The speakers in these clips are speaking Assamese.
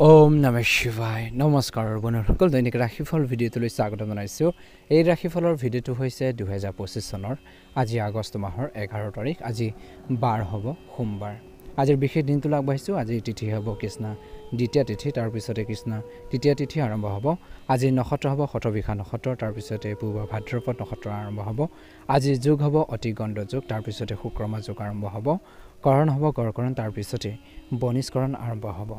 ওম নমঃ শিৱায় নমস্কাৰ বন্ধুসকল দৈনিক ৰাশিফল ভিডিঅ'টোলৈ স্বাগতম জনাইছোঁ। এই ৰাশিফলৰ ভিডিঅ'টো হৈছে 2025 চনৰ আজি আগষ্ট মাহৰ 11 তাৰিখ। আজি বাৰ হ'ব সোমবাৰ। আজিৰ বিশেষ দিনটোলৈ আগবাঢ়িছোঁ। আজি তিথি হ'ব কৃষ্ণ দ্বিতীয় তিথি, তাৰপিছতে কৃষ্ণ তৃতীয় তিথি আৰম্ভ হ'ব। আজি নক্ষত্ৰ হ'ব শতভিষা নক্ষত্ৰ, তাৰপিছতে পূৰ্ব ভাদ্ৰপদ নক্ষত্ৰ আৰম্ভ হ'ব। আজি যোগ হ'ব অতি গণ্ড যোগ, তাৰপিছতে শুক্ৰমা যোগ আৰম্ভ হ'ব। কৰণ হ'ব গড়কৰণ, তাৰপিছতে বনিষ্কৰণ আৰম্ভ হ'ব।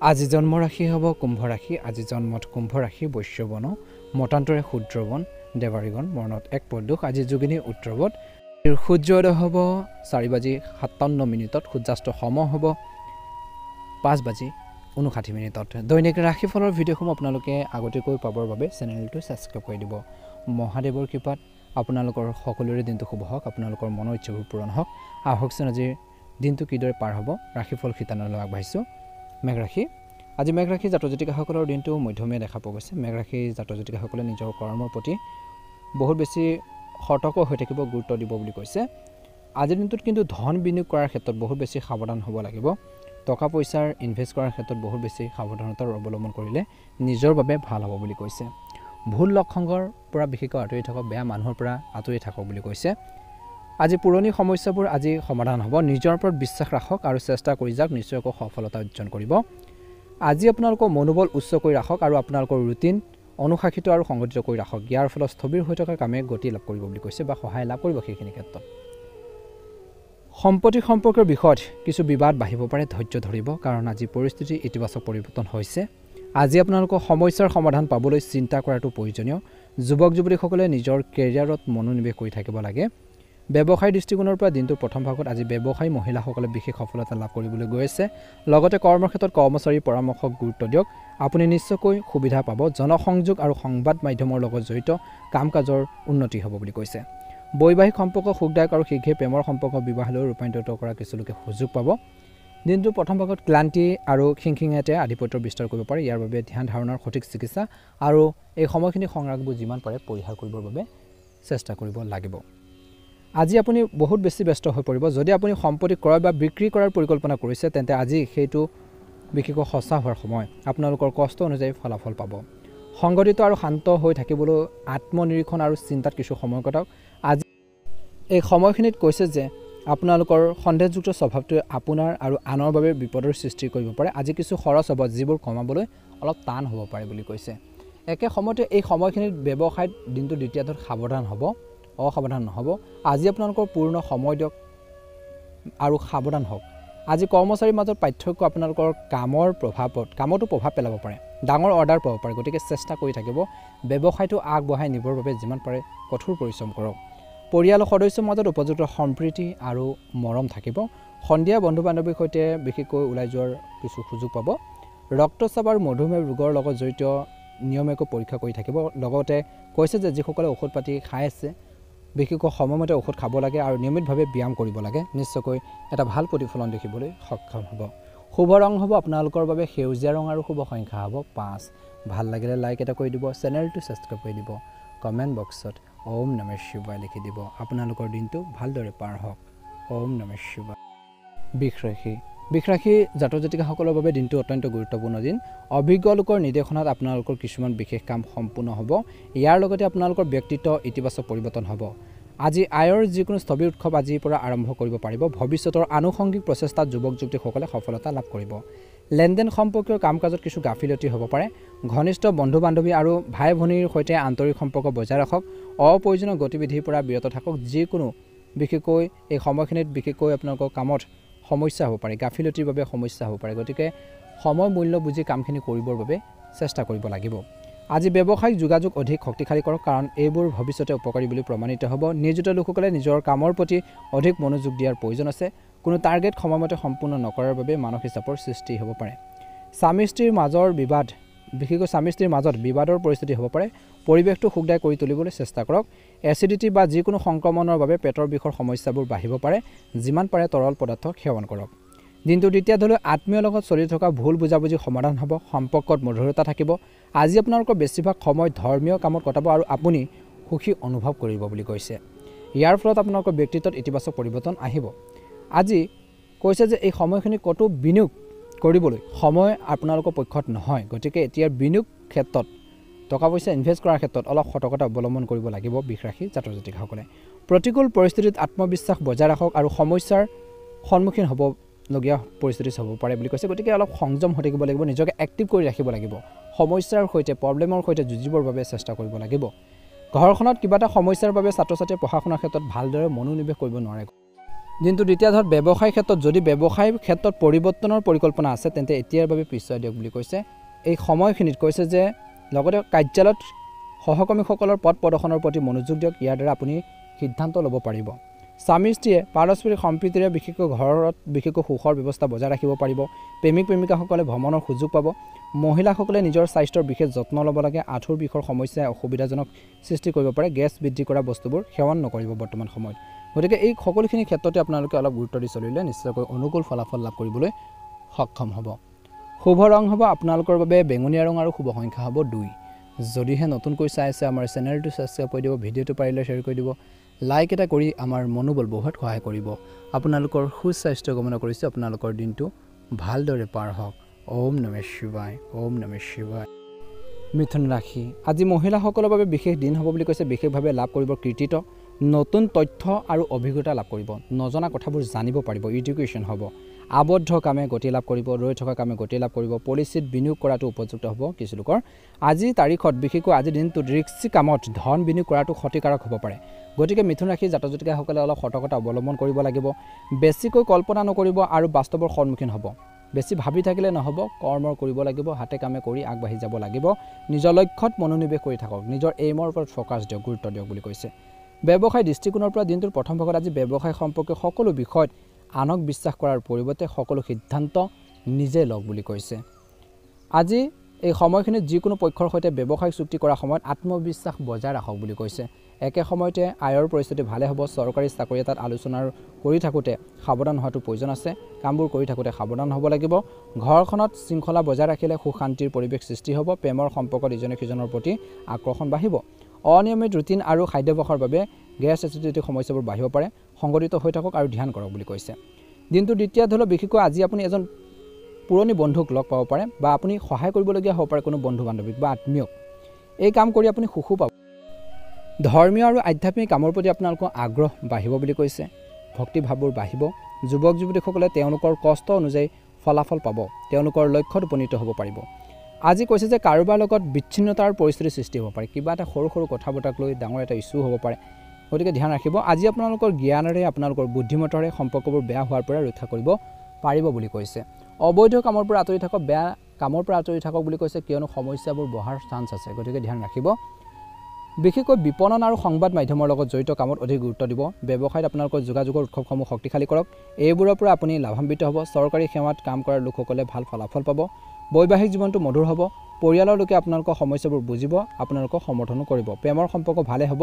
আজি জন্ম ৰাশি হ'ব কুম্ভ ৰাশি। আজি জন্মত কুম্ভ ৰাশি বৈশ্যবন, মতান্তৰে শূদ্ৰবন, দেৱাৰীগণ বৰ্ণত এক পদোষ। আজি যোগিনী উত্তৰবত। সূৰ্যোদয় হ'ব 4:57 সূৰ্যাস্ত সম হ'ব 5:59। দৈনিক ৰাশিফলৰ ভিডিঅ'সমূহ আপোনালোকে আগতীয়াকৈ পাবৰ বাবে চেনেলটো ছাবস্ক্ৰাইব কৰি দিব। মহাদেৱৰ কৃপাত আপোনালোকৰ সকলোৰে দিনটো শুভ হওক, আপোনালোকৰ মনৰ ইচ্ছাবোৰ পূৰণ হওক। আহকচোন আজিৰ দিনটো কিদৰে পাৰ হ'ব ৰাশিফল শিতানলৈ আগবাঢ়িছোঁ। মেঘ ৰাশি। আজি মেঘ ৰাশি জাতক জাতিকাসকলৰ দিনটো মধ্যমীয়া দেখা পোৱা গৈছে। মেঘ ৰাশি জাতক জাতিকাসকলে নিজৰ কৰ্মৰ প্ৰতি বহুত বেছি সতৰ্ক হৈ থাকিব, গুৰুত্ব দিব বুলি কৈছে। আজিৰ দিনটোত কিন্তু ধন বিনিয়োগ কৰাৰ ক্ষেত্ৰত বহুত বেছি সাৱধান হ'ব লাগিব। টকা পইচাৰ ইনভেষ্ট কৰাৰ ক্ষেত্ৰত বহুত বেছি সাৱধানতা অৱলম্বন কৰিলে নিজৰ বাবে ভাল হ'ব বুলি কৈছে। ভুল লক্ষণৰ পৰা বিশেষকৈ আঁতৰি থাকক, বেয়া মানুহৰ পৰা আঁতৰি থাকক বুলি কৈছে। আজি পুৰণি সমস্যাবোৰ আজি সমাধান হ'ব। নিজৰ ওপৰত বিশ্বাস ৰাখক আৰু চেষ্টা কৰি যাওক, নিশ্চয়কৈ সফলতা অৰ্জন কৰিব। আজি আপোনালোকৰ মনোবল উচ্চ কৰি ৰাখক আৰু আপোনালোকৰ ৰুটিন অনুশাসিত আৰু সংগঠিত কৰি ৰাখক। ইয়াৰ ফলত স্থবিৰ হৈ থকা কামে গতি লাভ কৰিব বুলি কৈছে বা সহায় লাভ কৰিব। সেইখিনি ক্ষেত্ৰত সম্পত্তি সম্পৰ্কৰ বিষয়ত কিছু বিবাদ বাঢ়িব পাৰে, ধৈৰ্য ধৰিব, কাৰণ আজি পৰিস্থিতি ইতিবাচক পৰিৱৰ্তন হৈছে। আজি আপোনালোকৰ সমস্যাৰ সমাধান পাবলৈ চিন্তা কৰাটো প্ৰয়োজনীয়। যুৱক যুৱতীসকলে নিজৰ কেৰিয়াৰত মনোনিৱেশ কৰি থাকিব লাগে। ব্যৱসায়ী দৃষ্টিকোণৰ পৰা দিনটোৰ প্ৰথম ভাগত আজি ব্যৱসায়ী মহিলাসকলে বিশেষ সফলতা লাভ কৰিবলৈ গৈ আছে। লগতে কৰ্মক্ষেত্ৰত কৰ্মচাৰীৰ পৰামৰ্শক গুৰুত্ব দিয়ক, আপুনি নিশ্চয়কৈ সুবিধা পাব। জনসংযোগ আৰু সংবাদ মাধ্যমৰ লগত জড়িত কাম কাজৰ উন্নতি হ'ব বুলি কৈছে। বৈবাহিক সম্পৰ্ক সুখদায়ক আৰু শীঘ্ৰে প্ৰেমৰ সম্পৰ্ক বিবাহলৈ ৰূপান্তৰিত কৰা কিছু লোকে সুযোগ পাব। দিনটোৰ প্ৰথম ভাগত ক্লান্তি আৰু খিংখিঙাতে আধিপত্য বিস্তাৰ কৰিব পাৰে। ইয়াৰ বাবে ধ্যান ধাৰণাৰ সঠিক চিকিৎসা আৰু এই সময়খিনি সংৰাগবোৰ যিমান পাৰে পৰিহাৰ কৰিবৰ বাবে চেষ্টা কৰিব লাগিব। আজি আপুনি বহুত বেছি ব্যস্ত হৈ পৰিব। যদি আপুনি সম্পত্তি ক্ৰয় বা বিক্ৰী কৰাৰ পৰিকল্পনা কৰিছে, তেন্তে আজি সেইটো বিশেষকৈ সঁচা হোৱাৰ সময়। আপোনালোকৰ কষ্ট অনুযায়ী ফলাফল পাব। সংগঠিত আৰু শান্ত হৈ থাকিবলৈ আত্মনিৰীক্ষণ আৰু চিন্তাত কিছু সময় কটাওক। আজি এই সময়খিনিত কৈছে যে আপোনালোকৰ সন্দেহযুক্ত স্বভাৱটোৱে আপোনাৰ আৰু আনৰ বাবে বিপদৰ সৃষ্টি কৰিব পাৰে। আজি কিছু খৰচ হ'ব, যিবোৰ কমাবলৈ অলপ টান হ'ব পাৰে বুলি কৈছে। একে সময়তে এই সময়খিনিত ব্যৱসায়ত দিনটো দ্বিতীয়াটোত সাৱধান হ'ব, অসাৱধান নহ'ব। আজি আপোনালোকৰ পূৰ্ণ সময় দিয়ক আৰু সাৱধান হওক। আজি কৰ্মচাৰীৰ মাজত পাৰ্থক্য আপোনালোকৰ কামতো প্ৰভাৱ পেলাব পাৰে। ডাঙৰ অৰ্ডাৰ পাব পাৰে, গতিকে চেষ্টা কৰি থাকিব। ব্যৱসায়টো আগবঢ়াই নিবৰ বাবে যিমান পাৰে কঠোৰ পৰিশ্ৰম কৰক। পৰিয়ালৰ সদস্যৰ মাজত উপযুক্ত সম্প্ৰীতি আৰু মৰম থাকিব। সন্ধিয়া বন্ধু বান্ধৱীৰ সৈতে বিশেষকৈ ওলাই যোৱাৰ কিছু সুযোগ পাব। ৰক্তচাপ আৰু মধুমেহ ৰোগৰ লগত জড়িত নিয়মীয়াকৈ পৰীক্ষা কৰি থাকিব। লগতে কৈছে যে যিসকলে ঔষধ পাতি খাই আছে, বিশেষকৈ সময়মতে ঔষধ খাব লাগে আৰু নিয়মিতভাৱে ব্যায়াম কৰিব লাগে। নিশ্চয়কৈ এটা ভাল প্ৰতিফলন দেখিবলৈ সক্ষম হ'ব। শুভ ৰং হ'ব আপোনালোকৰ বাবে সেউজীয়া ৰং আৰু শুভ সংখ্যা হ'ব 5। ভাল লাগিলে লাইক এটা কৰি দিব, চেনেলটো ছাবস্ক্ৰাইব কৰি দিব, কমেণ্ট বক্সত ওম নমঃ শিৱায় লিখি দিব। আপোনালোকৰ দিনটো ভালদৰে পাৰ হওক। ওম নমঃ শিৱায়। বৃষ ৰাশি জাতক জাতিকাসকলৰ বাবে দিনটো অত্যন্ত গুৰুত্বপূৰ্ণ দিন। অভিজ্ঞ লোকৰ নিৰ্দেশনাত আপোনালোকৰ কিছুমান বিশেষ কাম সম্পূৰ্ণ হ'ব। ইয়াৰ লগতে আপোনালোকৰ ব্যক্তিত্ব ইতিবাচক পৰিৱৰ্তন হ'ব। আজি আয়ৰ যিকোনো স্থবিৰ উৎসৱ আজিৰ পৰা আৰম্ভ কৰিব পাৰিব। ভৱিষ্যতৰ আনুষংগিক প্ৰচেষ্টাত যুৱক যুৱতীসকলে সফলতা লাভ কৰিব। লেনদেন সম্পৰ্কীয় কাম কাজত কিছু গাফিলতি হ'ব পাৰে। ঘনিষ্ঠ বন্ধু বান্ধৱী আৰু ভাই ভনীৰ সৈতে আন্তৰিক সম্পৰ্ক বজাই ৰাখক। অপ্ৰয়োজনীয় গতিবিধিৰ পৰা বিৰত থাকক। যিকোনো বিশেষকৈ এই সময়খিনিত বিশেষকৈ আপোনালোকৰ কামত সমস্যা হ'ব পাৰে, গাফিলতিৰ বাবে সমস্যা হ'ব পাৰে। গতিকে সময় মূল্য বুজি কামখিনি কৰিবৰ বাবে চেষ্টা কৰিব লাগিব। আজি ব্যৱসায়িক যোগাযোগ অধিক শক্তিশালী কৰক, কাৰণ এইবোৰ ভৱিষ্যতে উপকাৰী বুলি প্ৰমাণিত হ'ব। নিয়োজিত লোকসকলে নিজৰ কামৰ প্ৰতি অধিক মনোযোগ দিয়াৰ প্ৰয়োজন আছে। কোনো টাৰ্গেট সময়মতে সম্পূৰ্ণ নকৰাৰ বাবে মানসিক চাপৰ সৃষ্টি হ'ব পাৰে। স্বামী স্ত্ৰীৰ মাজত বিবাদৰ পৰিস্থিতি হ'ব পাৰে। পৰিৱেশটো সুখদায়ক কৰি তুলিবলৈ চেষ্টা কৰক। এচিডিটি বা যিকোনো সংক্ৰমণৰ বাবে পেটৰ বিষৰ সমস্যাবোৰ বাঢ়িব পাৰে। যিমান পাৰে তৰল পদাৰ্থ সেৱন কৰক। দিনটোৰ দ্বিতীয়াটোলৈ আত্মীয়ৰ লগত চলি থকা ভুল বুজাবুজি সমাধান হ'ব। সম্পৰ্কত মধুৰতা থাকিব। আজি আপোনালোকৰ বেছিভাগ সময় ধৰ্মীয় কামত কটাব আৰু আপুনি সুখী অনুভৱ কৰিব বুলি কৈছে। ইয়াৰ ফলত আপোনালোকৰ ব্যক্তিত্বত ইতিবাচক পৰিৱৰ্তন আহিব। আজি কৈছে যে এই সময়খিনি ক'তো বিনিয়োগ কৰিবলৈ সময় আপোনালোকৰ পক্ষত নহয়। গতিকে এতিয়াৰ বিনিয়োগ ক্ষেত্ৰত টকা পইচা ইনভেষ্ট কৰাৰ ক্ষেত্ৰত অলপ সতৰ্কতা অৱলম্বন কৰিব লাগিব বৃষ ৰাশি জাতক জাতিকাসকলে। প্ৰতিকূল পৰিস্থিতিত আত্মবিশ্বাস বজাই ৰাখক আৰু সমস্যাৰ সন্মুখীন হ'বলগীয়া পৰিস্থিতি হ'ব পাৰে বুলি কৈছে। গতিকে অলপ সংযম হৈ থাকিব লাগিব, নিজকে এক্টিভ কৰি ৰাখিব লাগিব, সমস্যাৰ সৈতে প্ৰব্লেমৰ সৈতে যুঁজিবৰ বাবে চেষ্টা কৰিব লাগিব। ঘৰখনত কিবা এটা সমস্যাৰ বাবে ছাত্ৰ ছাত্ৰীয়ে পঢ়া শুনাৰ ক্ষেত্ৰত ভালদৰে মনোনিৱেশ কৰিব নোৱাৰে। দিনটো দ্বিতীয় ধৰত ব্যৱসায় ক্ষেত্ৰত যদি ব্যৱসায় ক্ষেত্ৰত পৰিৱৰ্তনৰ পৰিকল্পনা আছে তেন্তে এতিয়াৰ বাবে পিছুৱাই দিয়ক বুলি কৈছে। এই সময়খিনিত কৈছে যে লগতে কাৰ্যালয়ত সহকৰ্মীসকলৰ পথ প্ৰদৰ্শনৰ প্ৰতি মনোযোগ দিয়ক, ইয়াৰ দ্বাৰা আপুনি সিদ্ধান্ত ল'ব পাৰিব। স্বামী স্ত্ৰীয়ে পাৰস্পৰিক সম্প্ৰীতিৰে বিশেষকৈ ঘৰত বিশেষকৈ সুখৰ ব্যৱস্থা বজাই ৰাখিব পাৰিব। প্ৰেমিক প্ৰেমিকাসকলে ভ্ৰমণৰ সুযোগ পাব। মহিলাসকলে নিজৰ স্বাস্থ্যৰ বিশেষ যত্ন ল'ব লাগে। আঁঠুৰ বিষৰ সমস্যাই অসুবিধাজনক সৃষ্টি কৰিব পাৰে। গেছ বৃদ্ধি কৰা বস্তুবোৰ সেৱন নকৰিব বৰ্তমান সময়ত। গতিকে এই সকলোখিনি ক্ষেত্ৰতে আপোনালোকে অলপ গুৰুত্ব দি চলিলে নিশ্চয়কৈ অনুকূল ফলাফল লাভ কৰিবলৈ সক্ষম হ'ব। শুভ ৰং হ'ব আপোনালোকৰ বাবে বেঙুনীয়া ৰং আৰু শুভ সংখ্যা হ'ব 2। যদিহে নতুনকৈ চাই আছে আমাৰ চেনেলটো ছাবস্ক্ৰাইব কৰি দিব, ভিডিঅ'টো পাৰিলে শ্বেয়াৰ কৰি দিব, লাইক এটা কৰি আমাৰ মনোবল বঢ়োৱাত সহায় কৰিব। আপোনালোকৰ সুস্বাস্থ্য কামনা কৰিছোঁ। আপোনালোকৰ দিনটো ভালদৰে পাৰ হওক। ওম নমঃ শিৱায়, ওম নমঃ শিৱায়। মিথুন ৰাশি, আজি মহিলাসকলৰ বাবে বিশেষ দিন হ'ব বুলি কৈছে। বিশেষভাৱে লাভ কৰিব কৃতিত্ব, নতুন তথ্য আৰু অভিজ্ঞতা লাভ কৰিব, নজনা কথাবোৰ জানিব পাৰিব, এডুকেশ্যন হ'ব। আবদ্ধ কামে গতি লাভ কৰিব, ৰৈ থকা কামে গতি লাভ কৰিব। পলিচিত বিনিয়োগ কৰাটো উপযুক্ত হ'ব কিছু লোকৰ। আজিৰ তাৰিখত বিশেষকৈ আজিৰ দিনটোত ৰিস্কি কামত ধন বিনিয়োগ কৰাটো ক্ষতিকাৰক হ'ব পাৰে। গতিকে মিথুন ৰাশিৰ জাতক জাতিকাসকলে অলপ সতৰ্কতা অৱলম্বন কৰিব লাগিব। বেছিকৈ কল্পনা নকৰিব আৰু বাস্তৱৰ সন্মুখীন হ'ব। বেছি ভাবি থাকিলে নহ'ব, কৰ্ম কৰিব লাগিব, হাতে কামে কৰি আগবাঢ়ি যাব লাগিব। নিজৰ লক্ষ্যত মনোনিৱেশ কৰি থাকক, নিজৰ এইমৰ ওপৰত ফ'কাছ দিয়ক, গুৰুত্ব দিয়ক বুলি কৈছে। ব্যৱসায় দৃষ্টিকোণৰ পৰা দিনটোৰ প্ৰথম ভাগত আজি ব্যৱসায় সম্পৰ্কে সকলো বিষয়ত আনক বিশ্বাস কৰাৰ পৰিৱৰ্তে সকলো সিদ্ধান্ত নিজে লওক বুলি কৈছে। আজি এই সময়খিনিত যিকোনো পক্ষৰ সৈতে ব্যৱসায়িক চুক্তি কৰাৰ সময়ত আত্মবিশ্বাস বজাই ৰাখক বুলি কৈছে। একে সময়তে আয়ৰ পৰিস্থিতি ভালে হ'ব। চৰকাৰী চাকৰি এটাত আলোচনা কৰি থাকোঁতে সাৱধান হোৱাটো প্ৰয়োজন আছে। কামবোৰ কৰি থাকোঁতে সাৱধান হ'ব লাগিব। ঘৰখনত শৃংখলা বজাই ৰাখিলে সুখ শান্তিৰ পৰিৱেশ সৃষ্টি হ'ব। প্ৰেমৰ সম্পৰ্কত ইজনে সিজনৰ প্ৰতি আকৰ্ষণ বাঢ়িব। অনিয়মিত ৰুটিন আৰু খাদ্যাভ্যাসৰ বাবে গেছ এচিডিটিৰ সমস্যাবোৰ বাঢ়িব পাৰে। সংগঠিত হৈ থাকক আৰু ধ্যান কৰক বুলি কৈছে। দিনটো দ্বিতীয় ধৰক বিশেষকৈ আজি আপুনি এজন পুৰণি বন্ধুক লগ পাব পাৰে বা আপুনি সহায় কৰিবলগীয়া হ'ব পাৰে কোনো বন্ধু বান্ধৱীক বা আত্মীয়ক। এই কাম কৰি আপুনি সুখো পাব। ধৰ্মীয় আৰু আধ্যাত্মিক কামৰ প্ৰতি আপোনালোকৰ আগ্ৰহ বাঢ়িব বুলি কৈছে। ভক্তিভাৱবোৰ বাঢ়িব। যুৱক যুৱতীসকলে তেওঁলোকৰ কষ্ট অনুযায়ী ফলাফল পাব। তেওঁলোকৰ লক্ষ্যত উপনীত হ'ব পাৰিব। আজি কৈছে যে কাৰোবাৰ লগত বিচ্ছিন্নতাৰ পৰিস্থিতিৰ সৃষ্টি হ'ব পাৰে। কিবা এটা সৰু সৰু কথা বতৰাক লৈ ডাঙৰ এটা ইছ্যু হ'ব পাৰে। গতিকে ধ্যান ৰাখিব। আজি আপোনালোকৰ জ্ঞানেৰে আপোনালোকৰ বুদ্ধিমত্তাৰে সম্পৰ্কবোৰ বেয়া হোৱাৰ পৰা ৰক্ষা কৰিব পাৰিব বুলি কৈছে। অবৈধ কামৰ পৰা আঁতৰি থাকক, বেয়া কামৰ পৰা আঁতৰি থাকক বুলি কৈছে, কিয়নো সমস্যাবোৰ বঢ়াৰ চান্স আছে। গতিকে ধ্যান ৰাখিব। বিশেষকৈ বিপণন আৰু সংবাদ মাধ্যমৰ লগত জড়িত কামত অধিক গুৰুত্ব দিব। ব্যৱসায়ত আপোনালোকৰ যোগাযোগৰ উৎসৱসমূহ শক্তিশালী কৰক। এইবোৰৰ পৰা আপুনি লাভান্বিত হ'ব। চৰকাৰী সেৱাত কাম কৰাৰ লোকসকলে ভাল ফলাফল পাব। বৈবাহিক জীৱনটো মধুৰ হ'ব। পৰিয়ালৰ লোকে আপোনালোকৰ সমস্যাবোৰ বুজিব, আপোনালোকক সমৰ্থনো কৰিব। প্ৰেমৰ সম্পৰ্ক ভালে হ'ব।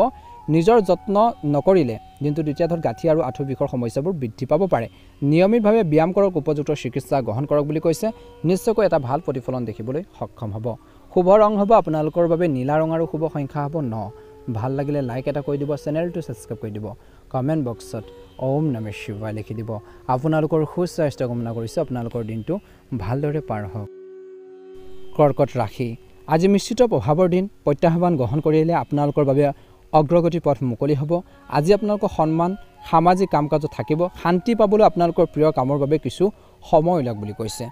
নিজৰ যত্ন নকৰিলে দিনটো দ্বিতীয় ধৰত গাঁঠি আৰু আঁঠুৰ বিষৰ সমস্যাবোৰ বৃদ্ধি পাব পাৰে। নিয়মিতভাৱে ব্যায়াম কৰক, উপযুক্ত চিকিৎসা গ্ৰহণ কৰক বুলি কৈছে। নিশ্চয়কৈ এটা ভাল প্ৰতিফলন দেখিবলৈ সক্ষম হ'ব। শুভ ৰং হ'ব আপোনালোকৰ বাবে নীলা ৰং আৰু শুভ সংখ্যা হ'ব 9। ভাল লাগিলে লাইক এটা কৰি দিব, চেনেলটো ছাবস্ক্ৰাইব কৰি দিব, কমেণ্ট বক্সত ওম নমঃ শিৱায় লিখি দিব। আপোনালোকৰ সুস্বাস্থ্য কামনা কৰিছোঁ। আপোনালোকৰ দিনটো ভালদৰে পাৰ হওক। কৰ্কট ৰাশি, আজি মিশ্ৰিত প্ৰভাৱৰ দিন। প্ৰত্যাহ্বান গ্ৰহণ কৰিলে আপোনালোকৰ বাবে অগ্ৰগতি পথ মুকলি হ'ব। আজি আপোনালোকৰ সন্মান সামাজিক কাম কাজত থাকিব। শান্তি পাবলৈ আপোনালোকৰ প্ৰিয় কামৰ বাবে কিছু সময় উলিয়াওক বুলি কৈছে।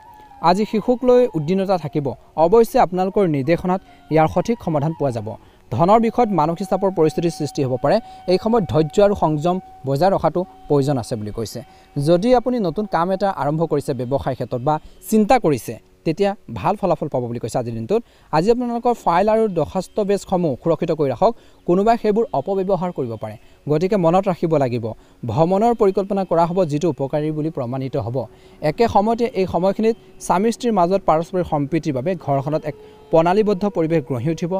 আজি শিশুক লৈ উদ্বিগ্নতা থাকিব। অৱশ্যে আপোনালোকৰ নিৰ্দেশনাত ইয়াৰ সঠিক সমাধান পোৱা যাব। ধনৰ বিষয়ত মানসিক চাপৰ পৰিস্থিতিৰ সৃষ্টি হ'ব পাৰে। এই সময়ত ধৈৰ্য আৰু সংযম বজাই ৰখাটো প্ৰয়োজন আছে বুলি কৈছে। যদি আপুনি নতুন কাম এটা আৰম্ভ কৰিছে ব্যৱসায় ক্ষেত্ৰত বা চিন্তা কৰিছে, তেতিয়া ভাল ফলাফল পাব বুলি কৈছে আজিৰ দিনটোত। আজি আপোনালোকৰ ফাইল আৰু দৰখাস্তবেজসমূহ সুৰক্ষিত কৰি ৰাখক। কোনোবাই সেইবোৰ অপব্যৱহাৰ কৰিব পাৰে। গতিকে মনত ৰাখিব লাগিব। ভ্ৰমণৰ পৰিকল্পনা কৰা হ'ব, যিটো উপকাৰী বুলি প্ৰমাণিত হ'ব। একে সময়তে এই সময়খিনিত স্বামী স্ত্ৰীৰ মাজত পাৰস্পৰিক সম্প্ৰীতিৰ বাবে ঘৰখনত এক প্ৰণালীবদ্ধ পৰিৱেশ গঢ়ি উঠিব।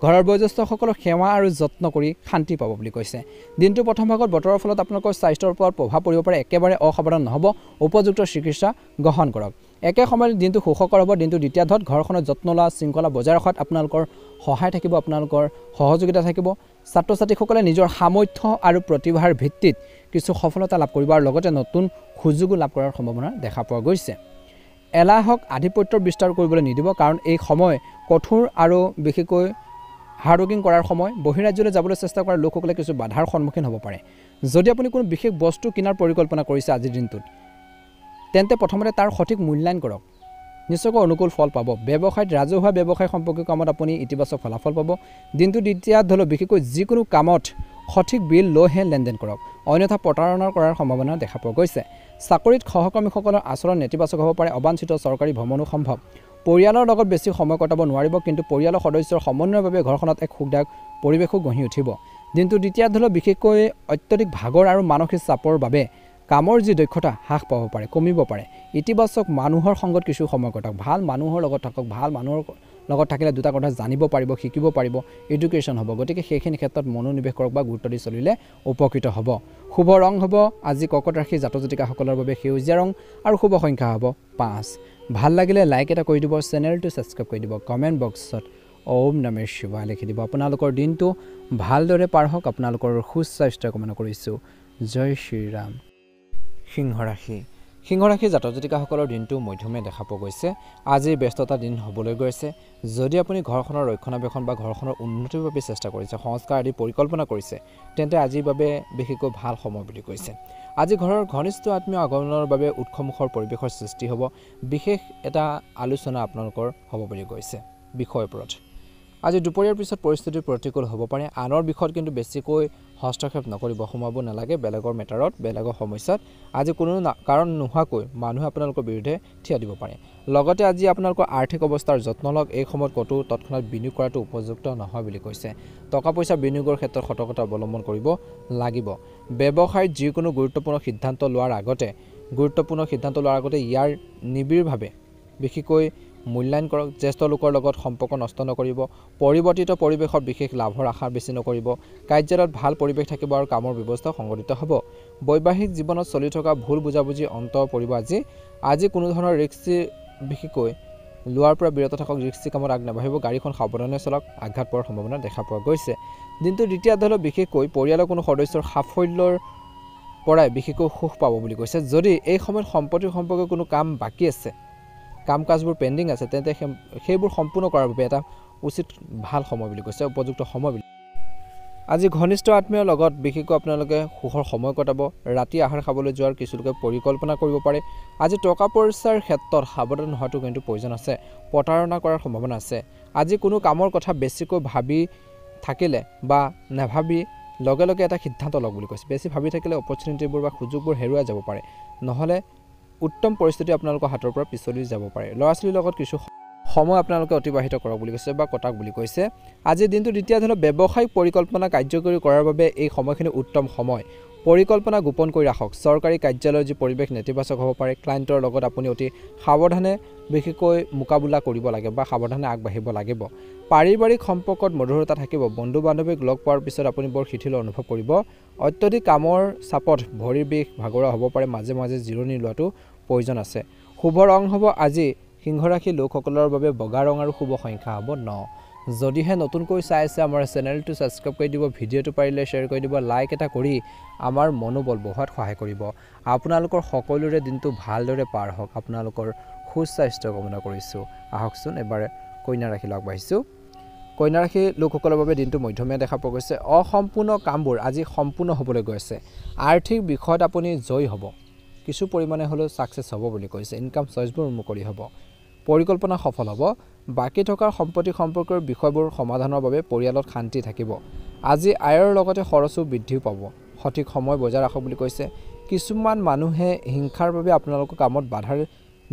ঘৰৰ বয়োজ্যেষ্ঠসকলক সেৱা আৰু যত্ন কৰি শান্তি পাব বুলি কৈছে। দিনটোৰ প্ৰথম ভাগত বতৰৰ ফলত আপোনালোকৰ স্বাস্থ্যৰ ওপৰত প্ৰভাৱ পৰিব পাৰে। একেবাৰে অসাৱধান নহ'ব। উপযুক্ত চিকিৎসা গ্ৰহণ কৰক। একে সময়ত দিনটো সুখকৰ হ'ব। দিনটো দ্বিতীয় ধৰত ঘৰখনত যত্ন লোৱা, শৃংখলা বজাই ৰখাত আপোনালোকৰ সহায় থাকিব, আপোনালোকৰ সহযোগিতা থাকিব। ছাত্ৰ ছাত্ৰীসকলে নিজৰ সামৰ্থ্য আৰু প্ৰতিভাৰ ভিত্তিত কিছু সফলতা লাভ কৰিব আৰু লগতে নতুন সুযোগো লাভ কৰাৰ সম্ভাৱনা দেখা পোৱা গৈছে। এলাহক আধিপত্যৰ বিস্তাৰ কৰিবলৈ নিদিব, কাৰণ এই সময় কঠোৰ আৰু বিশেষকৈ হাৰ্ডৱৰ্কিং কৰাৰ সময়। বহিৰাজ্যলৈ যাবলৈ চেষ্টা কৰা লোকসকলে কিছু বাধাৰ সন্মুখীন হ'ব পাৰে। যদি আপুনি কোনো বিশেষ বস্তু কিনাৰ পৰিকল্পনা কৰিছে আজিৰ দিনটোত, তেন্তে প্ৰথমতে তাৰ সঠিক মূল্যায়ন কৰক, নিশ্চয়কৈ অনুকূল ফল পাব। ব্যৱসায়ত ৰাজহুৱা ব্যৱসায় সম্পৰ্কীয় কামত আপুনি ইতিবাচক ফলাফল পাব। দিনটো দ্বিতীয়াত হ'লেও বিশেষকৈ যিকোনো কামত সঠিক বিল লৈহে লেনদেন কৰক, অন্যথা প্ৰতাৰণা কৰাৰ সম্ভাৱনা দেখা পোৱা গৈছে। চাকৰিত সহকৰ্মীসকলৰ আচৰণ নেতিবাচক হ'ব পাৰে। অবাঞ্ছিত চৰকাৰী ভ্ৰমণো সম্ভৱ। পৰিয়ালৰ লগত বেছি সময় কটাব নোৱাৰিব, কিন্তু পৰিয়ালৰ সদস্যৰ সমন্বয়ৰ বাবে ঘৰখনত এক সুখদায়ক পৰিৱেশো গঢ়ি উঠিব। দিনটো দ্বিতীয়াত হ'লেও বিশেষকৈ অত্যধিক ভাগৰ আৰু মানসিক চাপৰ বাবে কামৰ যি দক্ষতা হ্ৰাস পাব পাৰে, কমিব পাৰে। ইতিবাচক মানুহৰ সংগত কিছু সময় কটাওক, ভাল মানুহৰ লগত থাকক। ভাল মানুহৰ লগত থাকিলে দুটা কথা জানিব পাৰিব, শিকিব পাৰিব, এডুকেশ্যন হ'ব। গতিকে সেইখিনি ক্ষেত্ৰত মনোনিৱেশ কৰক বা গুৰুত্ব দি চলিলে উপকৃত হ'ব। শুভ ৰং হ'ব আজি কৰ্কট ৰাশি জাতক জাতিকাসকলৰ বাবে সেউজীয়া ৰং আৰু শুভ সংখ্যা হ'ব 5। ভাল লাগিলে লাইক এটা কৰি দিব, চেনেলটো ছাবস্ক্ৰাইব কৰি দিব, কমেণ্ট বক্সত ওম নমঃ শিৱায় লিখি দিব। আপোনালোকৰ দিনটো ভালদৰে পাৰ হওক, আপোনালোকৰ সুস্বাস্থ্য কামনা কৰিছোঁ। জয় শ্ৰীৰাম। সিংহ ৰাশি। সিংহ ৰাশি জাতক জাতিকাসকলৰ দিনটো মধ্যমীয়া দেখা পোৱা গৈছে। আজি ব্যস্ততা দিন হ'বলৈ গৈছে। যদি আপুনি ঘৰখনৰ ৰক্ষণাবেক্ষণ বা ঘৰখনৰ উন্নতিৰ বাবে চেষ্টা কৰিছে, সংস্কাৰ আদি পৰিকল্পনা কৰিছে, তেন্তে আজিৰ বাবে বিশেষকৈ ভাল সময় বুলি কৈছে। আজি ঘৰৰ ঘনিষ্ঠ আত্মীয় আগমনৰ বাবে উৎসমুখৰ পৰিৱেশৰ সৃষ্টি হ'ব। বিশেষ এটা আলোচনা আপোনালোকৰ হ'ব বুলি কৈছে বিষয়ৰ ওপৰত। আজি দুপৰীয়াৰ পিছত পৰিস্থিতি প্ৰতিকূল হ'ব পাৰে। আনৰ বিষয়ত কিন্তু বেছিকৈ হস্তক্ষেপ নকৰিব, সোমাব নালাগে বেলেগৰ মেটাৰত, বেলেগৰ সমস্যাত। আজি কোনো কাৰণ নোহোৱাকৈ মানুহে আপোনালোকৰ বিৰুদ্ধে থিয় দিব পাৰে। লগতে আজি আপোনালোকৰ আৰ্থিক অৱস্থাৰ যত্ন লওক। এই সময়ত ক'তো তৎক্ষণাত বিনিয়োগ কৰাটো উপযুক্ত নহয় বুলি কৈছে। টকা পইচা বিনিয়োগৰ ক্ষেত্ৰত সতৰ্কতা অৱলম্বন কৰিব লাগিব। ব্যৱসায়ত যিকোনো গুৰুত্বপূৰ্ণ সিদ্ধান্ত লোৱাৰ আগতে ইয়াৰ নিবিড়ভাৱে বিশেষকৈ মূল্যায়ন কৰক। জ্যেষ্ঠ লোকৰ লগত সম্পৰ্ক নষ্ট নকৰিব। পৰিৱৰ্তিত পৰিৱেশত বিশেষ লাভৰ আশা বেছি নকৰিব। কাৰ্যালয়ত ভাল পৰিৱেশ থাকিব আৰু কামৰ ব্যৱস্থা সংগঠিত হ'ব। বৈবাহিক জীৱনত চলি থকা ভুল বুজাবুজি অন্ত পৰিব। আজি কোনো ধৰণৰ ৰিস্কি বিশেষকৈ লোৱাৰ পৰা বিৰত থাকক। ৰিস্কি কামত আগ নাবাঢ়িব। গাড়ীখন সাৱধানে চলাওক, আঘাত পোৱাৰ সম্ভাৱনা দেখা পোৱা গৈছে। দিনটো দ্বিতীয় দলত বিশেষকৈ পৰিয়ালৰ কোনো সদস্যৰ সাফল্যৰ পৰাই বিশেষকৈ সুখ পাব বুলি কৈছে। যদি এই সময়ত সম্পত্তিৰ সম্পৰ্কে কোনো কাম বাকী আছে, কাম কাজবোৰ পেণ্ডিং আছে, তেন্তে সেইবোৰ সম্পূৰ্ণ কৰাৰ বাবে এটা উচিত ভাল সময় বুলি কৈছে, উপযুক্ত সময় বুলি। আজি ঘনিষ্ঠ আত্মীয়ৰ লগত বিশেষকৈ আপোনালোকে সুখৰ সময় কটাব। ৰাতি আহাৰ খাবলৈ যোৱাৰ কিছু লোকে পৰিকল্পনা কৰিব পাৰে। আজি টকা পইচাৰ ক্ষেত্ৰত সাৱধান হোৱাটো কিন্তু প্ৰয়োজন আছে। প্ৰতাৰণা কৰাৰ সম্ভাৱনা আছে। আজি কোনো কামৰ কথা বেছিকৈ ভাবি থাকিলে বা নাভাবি লগে লগে এটা সিদ্ধান্ত লওক বুলি কৈছে। বেছি ভাবি থাকিলে অপৰচুনিটিবোৰ বা সুযোগবোৰ হেৰুৱাই যাব পাৰে, নহ'লে উত্তম পৰিস্থিতি আপোনালোকৰ হাতৰ পৰা পিছলি যাব পাৰে। ল'ৰা ছোৱালীৰ লগত কিছু সময় আপোনালোকে অতিবাহিত কৰক বুলি কৈছে বা কটাক বুলি কৈছে। আজিৰ দিনটো দ্বিতীয় ধৰণৰ ব্যৱসায়িক পৰিকল্পনা কাৰ্যকৰী কৰাৰ বাবে এই সময়খিনি উত্তম সময়। পৰিকল্পনা গোপন কৰি ৰাখক। চৰকাৰী কাৰ্যালয়ৰ যি পৰিৱেশ নেতিবাচক হ'ব পাৰে। ক্লায়েণ্টৰ লগত আপুনি অতি সাৱধানে বিশেষকৈ মোকাবিলা কৰিব লাগে বা সাৱধানে আগবাঢ়িব লাগিব। পাৰিবাৰিক সম্পৰ্কত মধুৰতা থাকিব। বন্ধু বান্ধৱীক লগ পোৱাৰ পিছত আপুনি বৰ শিথিল অনুভৱ কৰিব। অত্যধিক কামৰ চাপত ভৰিৰ বিষ ভাগৰুৱা হ'ব পাৰে। মাজে মাজে জিৰণি লোৱাটো প্ৰয়োজন আছে। শুভ ৰং হ'ব আজি সিংহ ৰাশি লোকসকলৰ বাবে বগা ৰং আৰু শুভ সংখ্যা হ'ব 9। যদিহে নতুনকৈ চাই আছে আমাৰ চেনেলটো ছাবস্ক্ৰাইব কৰি দিব, ভিডিঅ'টো পাৰিলে শ্বেয়াৰ কৰি দিব, লাইক এটা কৰি আমাৰ মনোবল বঢ়োৱাত সহায় কৰিব। আপোনালোকৰ সকলোৰে দিনটো ভালদৰে পাৰ হওক, আপোনালোকৰ সুস্বাস্থ্য কামনা কৰিছোঁ। আহকচোন এবাৰ কন্যা ৰাশিলৈ আগবাঢ়িছোঁ। কন্যা ৰাশি লোকসকলৰ বাবে দিনটো মধ্যমীয়া দেখা পোৱা গৈছে। অসম্পূৰ্ণ কামবোৰ আজি সম্পূৰ্ণ হ'বলৈ গৈছে। আৰ্থিক বিষয়ত আপুনি জয়ী হ'ব, কিছু পৰিমাণে হ'লেও ছাকচেছ হ'ব বুলি কৈছে। ইনকাম চইচবোৰ মুকলি হ'ব, পৰিকল্পনা সফল হ'ব। বাকী থকা সম্পত্তি সম্পৰ্কৰ বিষয়বোৰ সমাধানৰ বাবে পৰিয়ালত শান্তি থাকিব। আজি আয়ৰ লগতে খৰচো বৃদ্ধি পাব। সঠিক সময় বজাই ৰাখক বুলি কৈছে। কিছুমান মানুহে হিংসাৰ বাবে আপোনালোকৰ কামত বাধা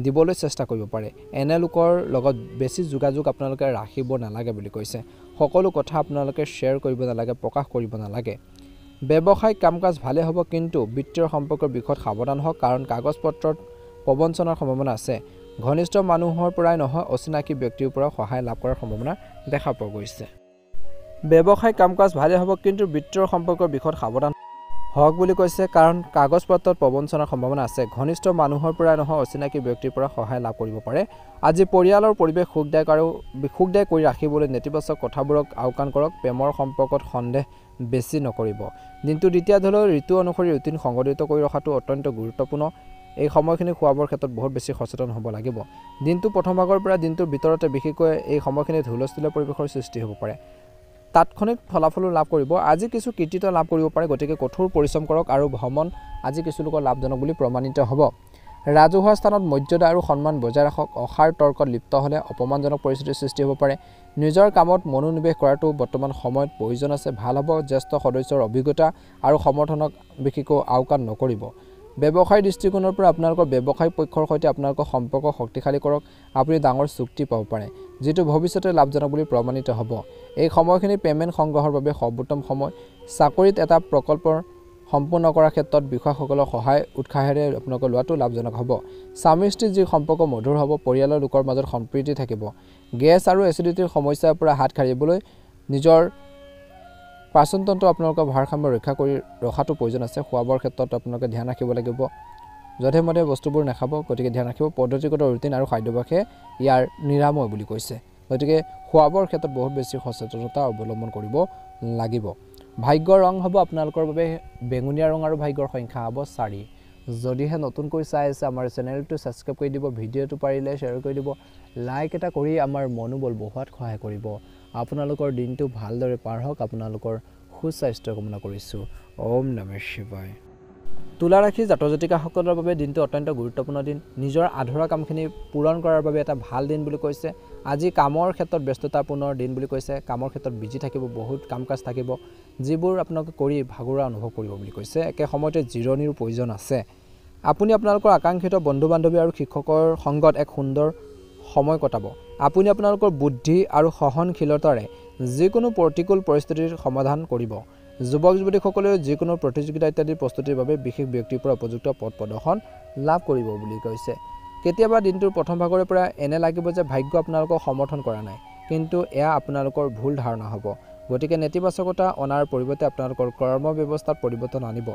দিবলৈ চেষ্টা কৰিব পাৰে। এনে লোকৰ লগত বেছি যোগাযোগ আপোনালোকে ৰাখিব নালাগে বুলি কৈছে। সকলো কথা আপোনালোকে শ্বেয়াৰ কৰিব নালাগে, প্ৰকাশ কৰিব নালাগে। ব্যৱসায়িক কাম কাজ ভালে হ'ব, কিন্তু বিত্তীয় সম্পৰ্কৰ বিষয়ত সাৱধান হওক, কাৰণ কাগজ পত্ৰত প্ৰবঞ্চনাৰ সম্ভাৱনা আছে। ঘনিষ্ঠ মানুহৰ পৰাই নহয়, অচিনাকি ব্যক্তিৰ পৰা সহায় লাভ কৰাৰ সম্ভাৱনা দেখা পোৱা গৈছে। ব্যৱসায়িক কাম কাজ ভালে হ'ব, কিন্তু বিত্তীয় সম্পৰ্কৰ বিষয়ত সাৱধান হওক বুলি কৈছে, কাৰণ কাগজ পত্ৰত প্ৰবঞ্চনাৰ সম্ভাৱনা আছে। ঘনিষ্ঠ মানুহৰ পৰাই নহয়, অচিনাকি ব্যক্তিৰ পৰা সহায় লাভ কৰিব পাৰে। আজি পৰিয়ালৰ পৰিৱেশ সুখদায়ক কৰি ৰাখিবলৈ নেতিবাচক কথাবোৰক আওকাণ কৰক। প্ৰেমৰ সম্পৰ্কত সন্দেহ বেছি নকৰিব। দিনটো দ্বিতীয় ধৰণৰ ঋতু অনুসৰি ৰুটিন সংগঠিত কৰি ৰখাটো অত্যন্ত গুৰুত্বপূৰ্ণ। এই সময়খিনি খোৱা বোৱাৰ ক্ষেত্ৰত বহুত বেছি সচেতন হ'ব লাগিব দিনটো প্ৰথম ভাগৰ পৰা দিনটোৰ ভিতৰতে বিশেষকৈ এই সময়খিনিত হুলস্থুলীয়া পৰিৱেশৰ সৃষ্টি হ'ব পাৰে তাৎক্ষণিক ফলাফলো লাভ কৰিব আজি কিছু কৃতিত্ব লাভ কৰিব পাৰে গতিকে কঠোৰ পৰিশ্ৰম কৰক আৰু ভ্ৰমণ আজি কিছু লোকৰ লাভজনক বুলি প্ৰমাণিত হ'ব ৰাজহুৱা স্থানত মৰ্যাদা আৰু সন্মান বজাই ৰাখক অসাৰ তৰ্কত লিপ্ত হ'লে অপমানজনক পৰিস্থিতিৰ সৃষ্টি হ'ব পাৰে নিজৰ কামত মনোনিৱেশ কৰাটো বৰ্তমান সময়ত প্ৰয়োজন আছে ভাল হ'ব জ্যেষ্ঠ সদস্যৰ অভিজ্ঞতা আৰু সমৰ্থনক বিশেষকৈ আওকাণ নকৰিব ব্যৱসায় দৃষ্টিকোণৰ পৰা আপোনালোকৰ ব্যৱসায় পক্ষৰ সৈতে আপোনালোকৰ সম্পৰ্ক শক্তিশালী কৰক আপুনি ডাঙৰ চুক্তি পাব পাৰে যেটো ভৱিষ্যতে লাভজনক বুলি প্ৰমাণিত হ'ব এই সময়খিনি পেমেন্ট সংগ্ৰহৰ বাবে সৰ্বোত্তম সময় চাকৰিত এটা প্ৰকল্পৰ সম্পূৰ্ণ কৰাৰ ক্ষেত্ৰত বিষয়সকলৰ সহায় উৎসাহেৰে আপোনালোকৰ লোৱাটো লাভজনক হ'ব স্বামী স্ত্ৰীৰ যি সম্পৰ্ক মধুৰ হ'ব পৰিয়ালৰ লোকৰ মাজত সম্প্ৰীতি থাকিব গেছ আৰু এচিডিটিৰ সমস্যাৰ পৰা হাত সাৰিবলৈ নিজৰ পাচনতন্ত্ৰ আপোনালোকৰ ভাৰসাম্য ৰক্ষা কৰি ৰখাটো প্ৰয়োজন আছে খোৱাবৰ ক্ষেত্ৰত আপোনালোকে ধ্যান ৰাখিব লাগিব যথেমতে বস্তুবোৰ নাখাব গতিকে ধ্যান ৰাখিব পদ্ধতিগত ৰুটিন আৰু খাদ্যাভ্যাসে ইয়াৰ নিৰাময় বুলি কৈছে গতিকে খোৱাবৰ ক্ষেত্ৰত বহুত বেছি সচেতনতা অৱলম্বন কৰিব লাগিব ভাগ্যৰ ৰং হ'ব আপোনালোকৰ বাবে বেঙুনীয়া ৰং আৰু ভাগ্যৰ সংখ্যা হ'ব 4 যদিহে নতুনকৈ চাই আছে আমাৰ চেনেলটো সাবস্ক্ৰাইব কৰি দিব ভিডিঅটো পাৰিলে শ্বেয়াৰ কৰি দিব লাইক এটা কৰি আমাৰ মনোবল বঢ়োৱাত সহায় কৰিব আপোনালোকৰ দিনটো ভালদৰে পাৰ হওক আপোনালোকৰ সুস্বাস্থ্য কামনা কৰিছো ওম নমঃ শিৱায় তুলা ৰাশি জাতক জাতিকাসকলৰ বাবে দিনটো অত্যন্ত গুৰুত্বপূৰ্ণ দিন নিজৰ আধৰুৱা কামখিনি পূৰণ কৰাৰ বাবে এটা ভাল দিন বুলি কৈছে আজি কামৰ ক্ষেত্ৰত ব্যস্ততাপূৰ্ণ দিন বুলি কৈছে কামৰ ক্ষেত্ৰত বিজি থাকিব বহুত কাম কাজ থাকিব যিবোৰ আপোনালোকে কৰি ভাগৰুৱা অনুভৱ কৰিব বুলি কৈছে একে সময়তে জিৰণিৰ প্ৰয়োজন আছে আপুনি আপোনালোকৰ আকাংক্ষিত বন্ধু বান্ধৱী আৰু শিক্ষকৰ সংগত এক সুন্দৰ সময় কটাব আপুনি আপোনালোকৰ বুদ্ধি আৰু সহনশীলতাৰে যিকোনো প্ৰতিকূল পৰিস্থিতিৰ সমাধান কৰিব যুৱক যুৱতীসকলে যিকোনো প্ৰতিযোগিতা ইত্যাদি প্ৰস্তুতিৰ বাবে বিশেষ ব্যক্তিৰ পৰা উপযুক্ত পথ প্ৰদৰ্শন লাভ কৰিব বুলি কৈছে কেতিয়াবা দিনটোৰ প্ৰথম ভাগৰ পৰা এনে লাগিব যে ভাগ্য আপোনালোকক সমৰ্থন কৰা নাই কিন্তু এয়া আপোনালোকৰ ভুল ধাৰণা হ'ব গতিকে নেতিবাচকতা অনাৰ পৰিৱৰ্তে আপোনালোকৰ কৰ্ম ব্যৱস্থাত পৰিৱৰ্তন আনিব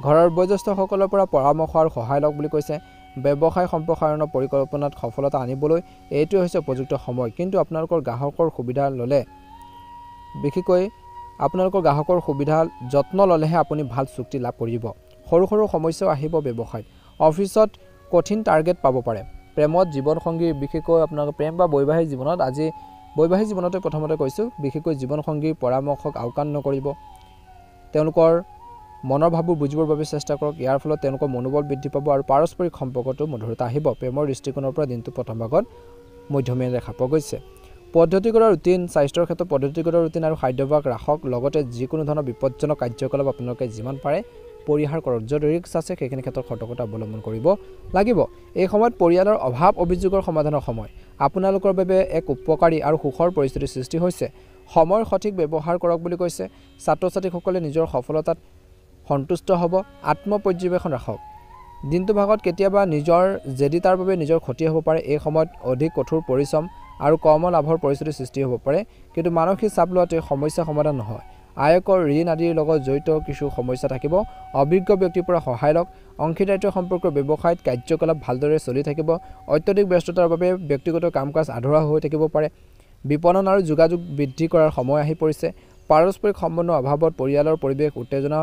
ঘৰৰ বয়োজ্যেষ্ঠসকলৰ পৰা পৰামৰ্শ আৰু সহায় লওক বুলি কৈছে ব্যৱসায় সম্প্ৰসাৰণৰ পৰিকল্পনাত সফলতা আনিবলৈ এইটো হৈছে উপযুক্ত সময় কিন্তু আপোনালোকৰ গ্ৰাহকৰ সুবিধা ললে বিশেষকৈ আপোনালোকৰ গ্ৰাহকৰ সুবিধা যত্ন ললেহে আপুনি ভাল চুক্তি লাভ কৰিব সৰু সৰু সমস্যা আহিব ব্যৱসায়ত অফিচত কঠিন টাৰ্গেট পাব পাৰে প্ৰেমত জীৱন সংগী বিশেষকৈ আপোনালোকৰ প্ৰেম বা বৈবাহিক জীৱনত আজি বৈবাহিক জীৱনতে প্ৰথমতে কৈছো বিশেষকৈ জীৱন সংগীৰ পৰামৰ্শক আওকাণ নকৰিব তেওঁলোকৰ মনৰ ভাববোৰ বুজিবৰ বাবে চেষ্টা কৰক ইয়াৰ ফলত তেওঁলোকৰ মনোবল বৃদ্ধি পাব আৰু পাৰস্পৰিক সম্পৰ্কটো মধুৰতা আহিব প্ৰেমৰ দৃষ্টিকোণৰ পৰা দিনটো প্ৰথম ভাগত মধ্যমীয়া ৰেখা পোৱা গৈছে পদ্ধতিগত ৰুটিন স্বাস্থ্যৰ ক্ষেত্ৰত পদ্ধতিগত ৰুটিন আৰু খাদ্যাভ্যাস ৰাখক লগতে যিকোনো ধৰণৰ বিপদজনক কাৰ্যকলাপ আপোনালোকে যিমান পাৰে পৰিহাৰ কৰক যদি ৰিস্ক আছে সেইখিনি ক্ষেত্ৰত সতৰ্কতা অৱলম্বন কৰিব লাগিব এই সময়ত পৰিয়ালৰ অভাৱ অভিযোগৰ সমাধানৰ সময় আপোনালোকৰ বাবে এক উপকাৰী আৰু সুখৰ পৰিস্থিতিৰ সৃষ্টি হৈছে সময়ৰ সঠিক ব্যৱহাৰ কৰক বুলি কৈছে ছাত্ৰ ছাত্ৰীসকলে নিজৰ সফলতাত সন্তুষ্ট হ'ব আত্মপৰ্যবেক্ষণ ৰাখক দিনটো ভাগত কেতিয়াবা নিজৰ জেদিতাৰ বাবে নিজৰ ক্ষতি হ'ব পাৰে এই সময়ত অধিক কঠোৰ পৰিশ্ৰম আৰু কম লাভৰ পৰিস্থিতিৰ সৃষ্টি হ'ব পাৰে কিন্তু মানসিক চাপ লোৱাটো সমস্যা সমাধান নহয় আয়কৰ ঋণ আদিৰ লগত জড়িত কিছু সমস্যা থাকিব অভিজ্ঞ ব্যক্তিৰ পৰা সহায় লওক অংশীদাৰিত্ব সম্পৰ্কৰ ব্যৱসায়ত কাৰ্যকলাপ ভালদৰে চলি থাকিব অত্যধিক ব্যস্ততাৰ বাবে ব্যক্তিগত কাম-কাজ আধৰুৱা হৈ থাকিব পাৰে বিপণন আৰু যোগাযোগ বৃদ্ধি কৰাৰ সময় আহি পৰিছে পাৰস্পৰিক সম্বন্ধৰ অভাৱত পৰিয়ালৰ পৰিৱেশ উত্তেজনা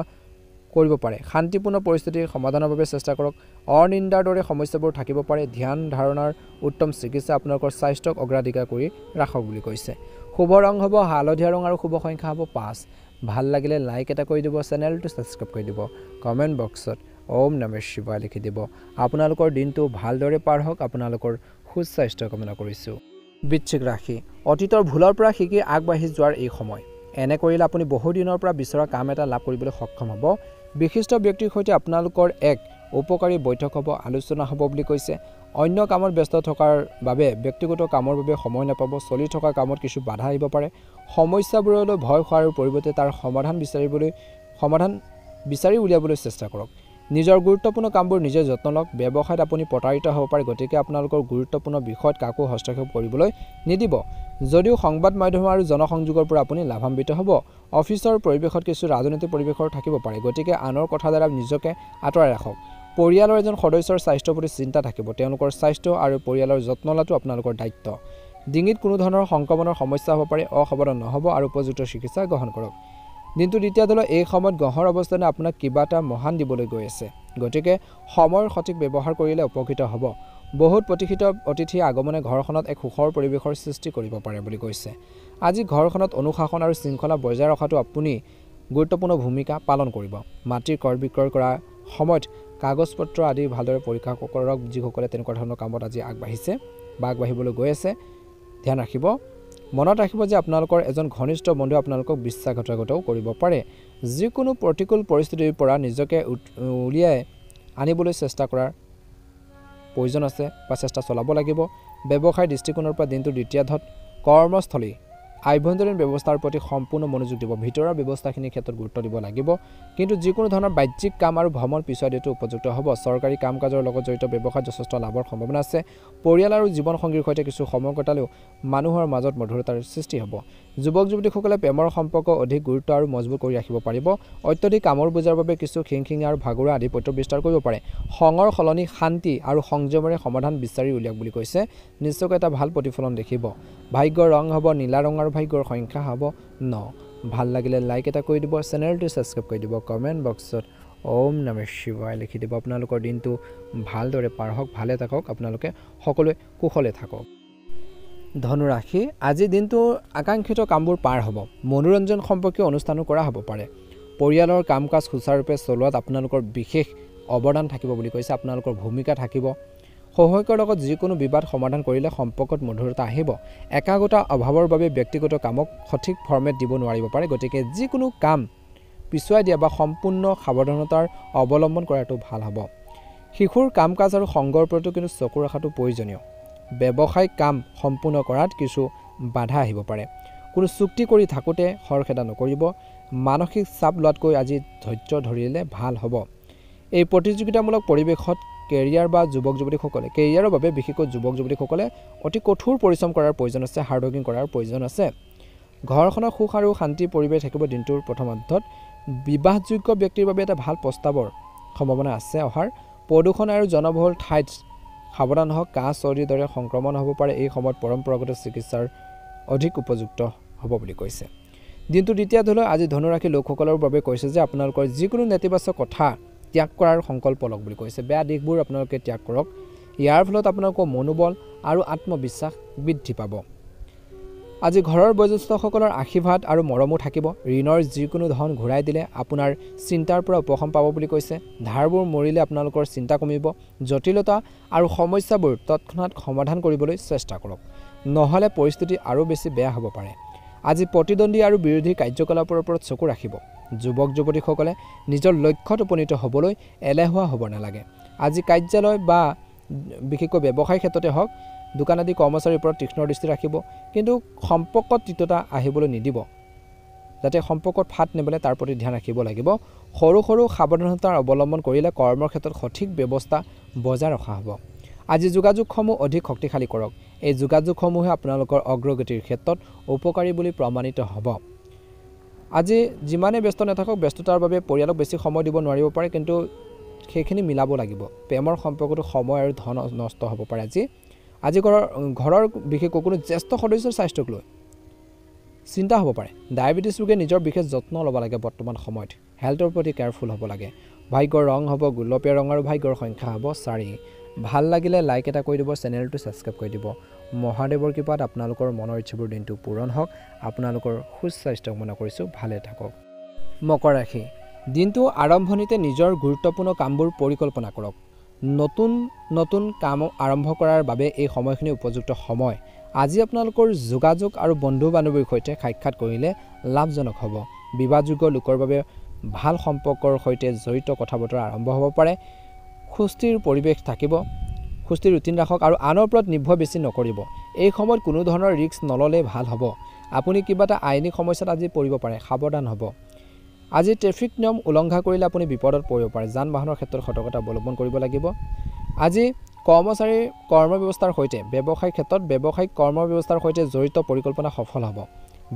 কৰিব পাৰে শান্তিপূৰ্ণ পৰিস্থিতিৰ সমাধানৰ বাবে চেষ্টা কৰক অনিন্দাৰ দৰে সমস্যাবোৰ থাকিব পাৰে ধ্যান ধাৰণাৰ উত্তম চিকিৎসা আপোনালোকৰ স্বাস্থ্যক অগ্ৰাধিকাৰ কৰি ৰাখক বুলি কৈছে শুভ ৰং হ'ব হালধীয়া ৰং আৰু শুভ সংখ্যা হ'ব 5 ভাল লাগিলে লাইক এটা কৰি দিব চেনেলটো সাবস্ক্ৰাইব কৰি দিব কমেন্ট বক্সত ওম নমঃ শিৱায় লিখি দিব আপোনালোকৰ দিনটো ভালদৰে পাৰ হওক আপোনালোকৰ সুস্বাস্থ্য কামনা কৰিছো বৃশ্চিক ৰাশি অতীতৰ ভুলৰ পৰা শিকি আগবাঢ়ি যোৱাৰ এই সময় এনে কৰিলে আপুনি বহু দিনৰ পৰা বিচৰা কাম এটা লাভ কৰিবলৈ সক্ষম হ'ব বিশিষ্ট ব্যক্তিৰ সৈতে আপোনালোকৰ এক উপকাৰী বৈঠক হ'ব আলোচনা হ'ব বুলি কৈছে অন্য কামত ব্যস্ত থকাৰ বাবে ব্যক্তিগত কামৰ বাবে সময় নাপাব চলি থকা কামত কিছু বাধা আহিব পাৰে সমস্যাবোৰলৈ ভয় খোৱাৰ পৰিৱৰ্তে তাৰ সমাধান বিচাৰি উলিয়াবলৈ চেষ্টা কৰক নিজৰ গুৰুত্বপূৰ্ণ কামবোৰ নিজে যত্ন লওক ব্যৱসায়ত আপুনি প্ৰতাৰিত হ'ব পাৰে গতিকে আপোনালোকৰ গুৰুত্বপূৰ্ণ বিষয়ত কাকো হস্তক্ষেপ কৰিবলৈ নিদিব যদিও সংবাদ মাধ্যম আৰু জনসংযোগৰ পৰা আপুনি লাভান্বিত হ'ব অফিচৰ পৰিৱেশত কিছু ৰাজনৈতিক পৰিৱেশৰ থাকিব পাৰে গতিকে আনৰ কথা দ্বাৰা নিজকে আঁতৰাই ৰাখক পৰিয়ালৰ এজন সদস্যৰ স্বাস্থ্যৰ প্ৰতি চিন্তা থাকিব তেওঁলোকৰ স্বাস্থ্য আৰু পৰিয়ালৰ যত্ন লোৱাটো আপোনালোকৰ দায়িত্ব ডিঙিত কোনো ধৰণৰ সংক্ৰমণৰ সমস্যা হ'ব পাৰে অসাৱধান নহ'ব আৰু উপযুক্ত চিকিৎসা গ্ৰহণ কৰক দিনটো দ্বিতীয় দলৰ এই সময়ত গ্ৰহৰ অৱস্থানে আপোনাক কিবা এটা মহান দিবলৈ গৈ আছে গতিকে সময়ৰ সঠিক ব্যৱহাৰ কৰিলে উপকৃত হ'ব। বহুত প্ৰতীক্ষিত অতিথিৰ আগমনে ঘৰখনত এক সুখৰ পৰিৱেশৰ সৃষ্টি কৰিব পাৰে বুলি কৈছে। আজি ঘৰখনত অনুশাসন আৰু শৃংখলা বজাই ৰখাটো আপুনি গুৰুত্বপূৰ্ণ ভূমিকা পালন কৰিব। মাটিৰ ক্ৰয় বিক্ৰয় কৰাৰ সময়ত কাগজ পত্ৰ আদি ভালদৰে পৰীক্ষা কৰক। যিসকলে তেনেকুৱা ধৰণৰ কামত আজি আগবাঢ়িছে বা আগবাঢ়িবলৈ গৈ আছে, ধ্যান ৰাখিব। মনত ৰাখিব যে আপোনালোকৰ এজন ঘনিষ্ঠ বন্ধুৱে আপোনালোকক বিশ্বাসঘাতকতাও কৰিব পাৰে। যিকোনো প্ৰতিকূল পৰিস্থিতিৰ পৰা নিজকে উলিয়াই আনিবলৈ চেষ্টা কৰাৰ প্ৰয়োজন আছে বা চেষ্টা চলাব লাগিব। ব্যৱসায় দৃষ্টিকোণৰ পৰা দিনটোৰ দ্বিতীয়াৰ্ধত কৰ্মস্থলী আভ্যন্তৰীণ ব্যৱস্থাৰ প্ৰতি সম্পূৰ্ণ মনোযোগ দিব। ভিতৰৰ ব্যৱস্থাখিনিৰ ক্ষেত্ৰত গুৰুত্ব দিব লাগিব। কিন্তু যিকোনো ধৰণৰ বাহ্যিক কাম আৰু ভ্ৰমণ পিছুৱাই দিয়াটো উপযুক্ত হ'ব। চৰকাৰী কাম কাজৰ লগত জড়িত ব্যৱসায়ত যথেষ্ট লাভৰ সম্ভাৱনা আছে। পৰিয়াল আৰু জীৱনসংগীৰ সৈতে কিছু সময় কটালেও মানুহৰ মাজত মধুৰতাৰ সৃষ্টি হ'ব। যুৱক যুৱতীসকলে প্ৰেমৰ সম্পৰ্ক অধিক গুৰুত্ব আৰু মজবুত কৰি ৰাখিব পাৰিব। অত্যধিক কামৰ বোজাৰ বাবে কিছু খিংখিঙীয়া আৰু ভাগৰুৱা আধিপত্য বিস্তাৰ কৰিব পাৰে। খঙৰ সলনি শান্তি আৰু সংযমেৰে সমাধান বিচাৰি উলিয়াওক বুলি কৈছে। নিশ্চয়কৈ এটা ভাল প্ৰতিফলন দেখিব। ভাগ্যৰ ৰং হ'ব নীলা ৰং আৰু ভাগ্যৰ সংখ্যা হ'ব 9। ভাল লাগিলে লাইক এটা কৰি দিব, চেনেলটো ছাবস্ক্ৰাইব কৰি দিব, কমেণ্ট বক্সত ওম নমঃ শিৱায় লিখি দিব। আপোনালোকৰ দিনটো ভালদৰে পাৰ হওক, ভালে থাকক, আপোনালোকে সকলোৱে কুশলে থাকক। ধনুৰাশি, আজি দিনটো আকাংক্ষিত কামবোৰ পাৰ হ'ব। মনোৰঞ্জন সম্পৰ্কীয় অনুষ্ঠানো কৰা হ'ব পাৰে। পৰিয়ালৰ কাম কাজ সুচাৰুৰূপে চলোৱাত আপোনালোকৰ বিশেষ অৱদান থাকিব বুলি কৈছে। আপোনালোকৰ ভূমিকা থাকিব। শহুৰেকৰ লগত যিকোনো বিবাদ সমাধান কৰিলে সম্পৰ্কত মধুৰতা আহিব। একাগ্ৰতা অভাৱৰ বাবে ব্যক্তিগত কামক সঠিক ফৰ্মেট দিব নোৱাৰিব পাৰে। গতিকে যিকোনো কাম পিছুৱাই দিয়া বা সম্পূৰ্ণ সাৱধানতাৰ অৱলম্বন কৰাটো ভাল হ'ব। শিশুৰ কাম কাজ আৰু সংগৰ প্ৰতিও কিন্তু চকু ৰখাটো প্ৰয়োজনীয়। ব্যৱসায়িক কাম সম্পূৰ্ণ কৰাত কিছু বাধা আহিব পাৰে। কোনো চুক্তি কৰি থাকোঁতে খৰখেদা নকৰিব। মানসিক চাপ লোৱাতকৈ আজি ধৈৰ্য ধৰিলে ভাল হ'ব। এই প্ৰতিযোগিতামূলক পৰিৱেশত কেৰিয়াৰ বা যুৱক যুৱতীসকলে কেৰিয়াৰৰ বাবে বিশেষকৈ যুৱক যুৱতীসকলে অতি কঠোৰ পৰিশ্ৰম কৰাৰ প্ৰয়োজন আছে, হাৰ্ডৱৰ্কিং কৰাৰ প্ৰয়োজন আছে। ঘৰখনৰ সুখ আৰু শান্তিৰ পৰিৱেশ থাকিব। দিনটোৰ প্ৰথমাৰ্ধত বিবাহযোগ্য ব্যক্তিৰ বাবে এটা ভাল প্ৰস্তাৱৰ সম্ভাৱনা আছে অহাৰ। প্ৰদূষণ আৰু জনবহুল ঠাইত সাৱধান হওক। কাহ চৰ্দিৰ দৰে সংক্ৰমণ হ'ব পাৰে। এই সময়ত পৰম্পৰাগত চিকিৎসাৰ অধিক উপযুক্ত হ'ব বুলি কৈছে। দিনটোৰ দ্বিতীয়াৰ্ধলৈ আজি ধনুৰাশি লোকসকলৰ বাবে কৈছে যে আপোনালোকৰ যিকোনো নেতিবাচক কথা ত্যাগ কৰাৰ সংকল্প লওক বুলি কৈছে। বেয়া দিশবোৰ আপোনালোকে ত্যাগ কৰক। ইয়াৰ ফলত আপোনালোকৰ মনোবল আৰু আত্মবিশ্বাস বৃদ্ধি পাব। আজি ঘৰৰ বয়োজ্যেষ্ঠসকলৰ আশীৰ্বাদ আৰু মৰমো থাকিব। ঋণৰ যিকোনো ধন ঘূৰাই দিলে আপোনাৰ চিন্তাৰ পৰা উপশম পাব বুলি কৈছে। ধাৰবোৰ মৰিলে আপোনালোকৰ চিন্তা কমিব। জটিলতা আৰু সমস্যাবোৰ তৎক্ষণাত সমাধান কৰিবলৈ চেষ্টা কৰক, নহ'লে পৰিস্থিতি আৰু বেছি বেয়া হ'ব পাৰে। আজি প্ৰতিদ্বন্দ্বী আৰু বিৰোধী কাৰ্যকলাপৰ ওপৰত চকু ৰাখিব। যুৱক যুৱতীসকলে নিজৰ লক্ষ্যত উপনীত হ'বলৈ এলেহুৱা হ'ব নালাগে। আজি কাৰ্যালয় বা বিশেষকৈ ব্যৱসায়ৰ ক্ষেত্ৰতে হওক, দোকান আদি কৰ্মচাৰীৰ ওপৰত তীক্ষ্ণ দৃষ্টি ৰাখিব। কিন্তু সম্পৰ্কত তিততা আহিবলৈ নিদিব। যাতে সম্পৰ্কত ফাট নেপেলে তাৰ প্ৰতি ধ্যান ৰাখিব লাগিব। সৰু সৰু সাৱধানতাৰ অৱলম্বন কৰিলে কৰ্মৰ ক্ষেত্ৰত সঠিক ব্যৱস্থা বজাই ৰখা হ'ব। আজি যোগাযোগসমূহ অধিক শক্তিশালী কৰক। এই যোগাযোগসমূহে আপোনালোকৰ অগ্ৰগতিৰ ক্ষেত্ৰত উপকাৰী বুলি প্ৰমাণিত হ'ব। আজি যিমানে ব্যস্ত নাথাকক, ব্যস্ততাৰ বাবে পৰিয়ালক বেছি সময় দিব নোৱাৰিব পাৰে, কিন্তু সেইখিনি মিলাব লাগিব। প্ৰেমৰ সম্পৰ্কটো সময় আৰু ধন নষ্ট হ'ব পাৰে। আজি ঘৰৰ বিশেষকৈ কোনো জ্যেষ্ঠ সদস্যৰ স্বাস্থ্যক লৈ চিন্তা হ'ব পাৰে। ডায়েবেটিছ ৰোগে নিজৰ বিশেষ যত্ন ল'ব লাগে। বৰ্তমান সময়ত হেল্থৰ প্ৰতি কেয়াৰফুল হ'ব লাগে। ভাগ্যৰ ৰং হ'ব গুলপীয়া ৰং আৰু ভাগ্যৰ সংখ্যা হ'ব 4। ভাল লাগিলে লাইক এটা কৰি দিব, চেনেলটো ছাবস্ক্ৰাইব কৰি দিব। মহাদেৱৰ কৃপাত আপোনালোকৰ মনৰ ইচ্ছাবোৰ দিনটো পূৰণ হওক। আপোনালোকৰ সুস্বাস্থ্য কামনা কৰিছোঁ। ভালে থাকক। মকৰ ৰাশি, দিনটো আৰম্ভণিতে নিজৰ গুৰুত্বপূৰ্ণ কামবোৰ পৰিকল্পনা কৰক। নতুন নতুন কাম আৰম্ভ কৰাৰ বাবে এই সময়খিনি উপযুক্ত সময়। আজি আপোনালোকৰ যোগাযোগ আৰু বন্ধু বান্ধৱীৰ সৈতে সাক্ষাৎ কৰিলে লাভজনক হ'ব। বিবাহযোগ্য লোকৰ বাবে ভাল সম্পৰ্কৰ সৈতে জড়িত কথা বতৰা আৰম্ভ হ'ব পাৰে। সুস্থিৰ পৰিৱেশ থাকিব। সুস্থিৰ ৰুটিন ৰাখক আৰু আনৰ ওপৰত নিৰ্ভৰ বেছি নকৰিব। এই সময়ত কোনো ধৰণৰ ৰিস্ক নল'লে ভাল হ'ব। আপুনি কিবা এটা আইনী সমস্যাত আজি পৰিব পাৰে, সাৱধান হ'ব। আজি ট্ৰেফিক নিয়ম উলংঘা কৰিলে আপুনি বিপদত পৰিব পাৰে। যান বাহনৰ ক্ষেত্ৰত সতৰ্কতা অৱলম্বন কৰিব লাগিব। আজি কৰ্মচাৰীৰ কৰ্মব্যৱস্থাৰ সৈতে ব্যৱসায়িক ক্ষেত্ৰত ব্যৱসায়িক কৰ্মব্যৱস্থাৰ সৈতে জড়িত পৰিকল্পনা সফল হ'ব।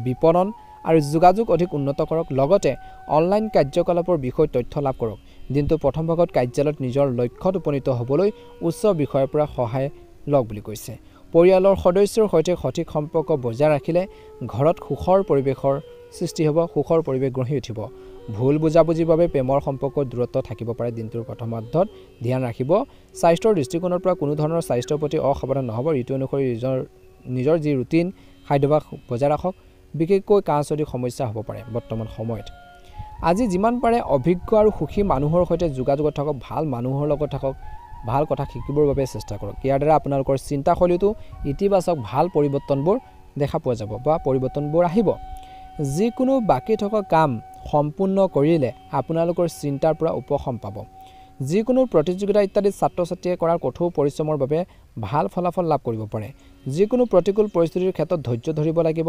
বিপণন আৰু যোগাযোগ অধিক উন্নত কৰক। লগতে অনলাইন কাৰ্যকলাপৰ বিষয়ে তথ্য লাভ কৰক। দিনটো প্ৰথম ভাগত কাৰ্যালয়ত নিজৰ লক্ষ্যত উপনীত হ'বলৈ উচ্চ বিষয়ৰ পৰা সহায় লওক বুলি কৈছে। পৰিয়ালৰ সদস্যৰ সৈতে সঠিক সম্পৰ্ক বজাই ৰাখিলে ঘৰত সুখৰ পৰিৱেশৰ সৃষ্টি হ'ব। সুখৰ পৰিৱেশ গঢ়ি উঠিব। ভুল বুজাবুজিৰ বাবে প্ৰেমৰ সম্পৰ্ক দূৰত্ব থাকিব পাৰে দিনটোৰ প্ৰথমাৰ্ধত ধ্যান ৰাখিব স্বাস্থ্যৰ দৃষ্টিকোণৰ পৰা কোনো ধৰণৰ স্বাস্থ্যৰ প্ৰতি অসাৱধান নহ'ব ঋতু অনুসৰি নিজৰ যি ৰুটিন খাদ্যাভ্যাস বজাই ৰাখক বিশেষকৈ কাহ চৰ্দিৰ সমস্যা হ'ব পাৰে বৰ্তমান সময়ত আজি যিমান পাৰে অভিজ্ঞ আৰু সুখী মানুহৰ সৈতে যোগাযোগত থাকক ভাল মানুহৰ লগত থাকক ভাল কথা শিকিবৰ বাবে চেষ্টা কৰক ইয়াৰ দ্বাৰা আপোনালোকৰ চিন্তাশৈলীটো ইতিবাচক ভাল পৰিৱৰ্তনবোৰ দেখা পোৱা যাব বা পৰিৱৰ্তনবোৰ আহিব যিকোনো বাকি থকা কাম সম্পূৰ্ণ কৰিলে আপোনালোকৰ চিন্তাৰ পৰা উপশম পাব যিকোনো প্ৰতিযোগিতা ইত্যাদি ছাত্ৰ-ছাত্ৰীয়ে কৰাৰ কঠোৰ পৰিশ্ৰমৰ বাবে ভাল ফলাফল লাভ কৰিব পাৰে যিকোনো প্ৰতিকূল পৰিস্থিতিৰ ক্ষেত্ৰত ধৈৰ্য ধৰিব লাগিব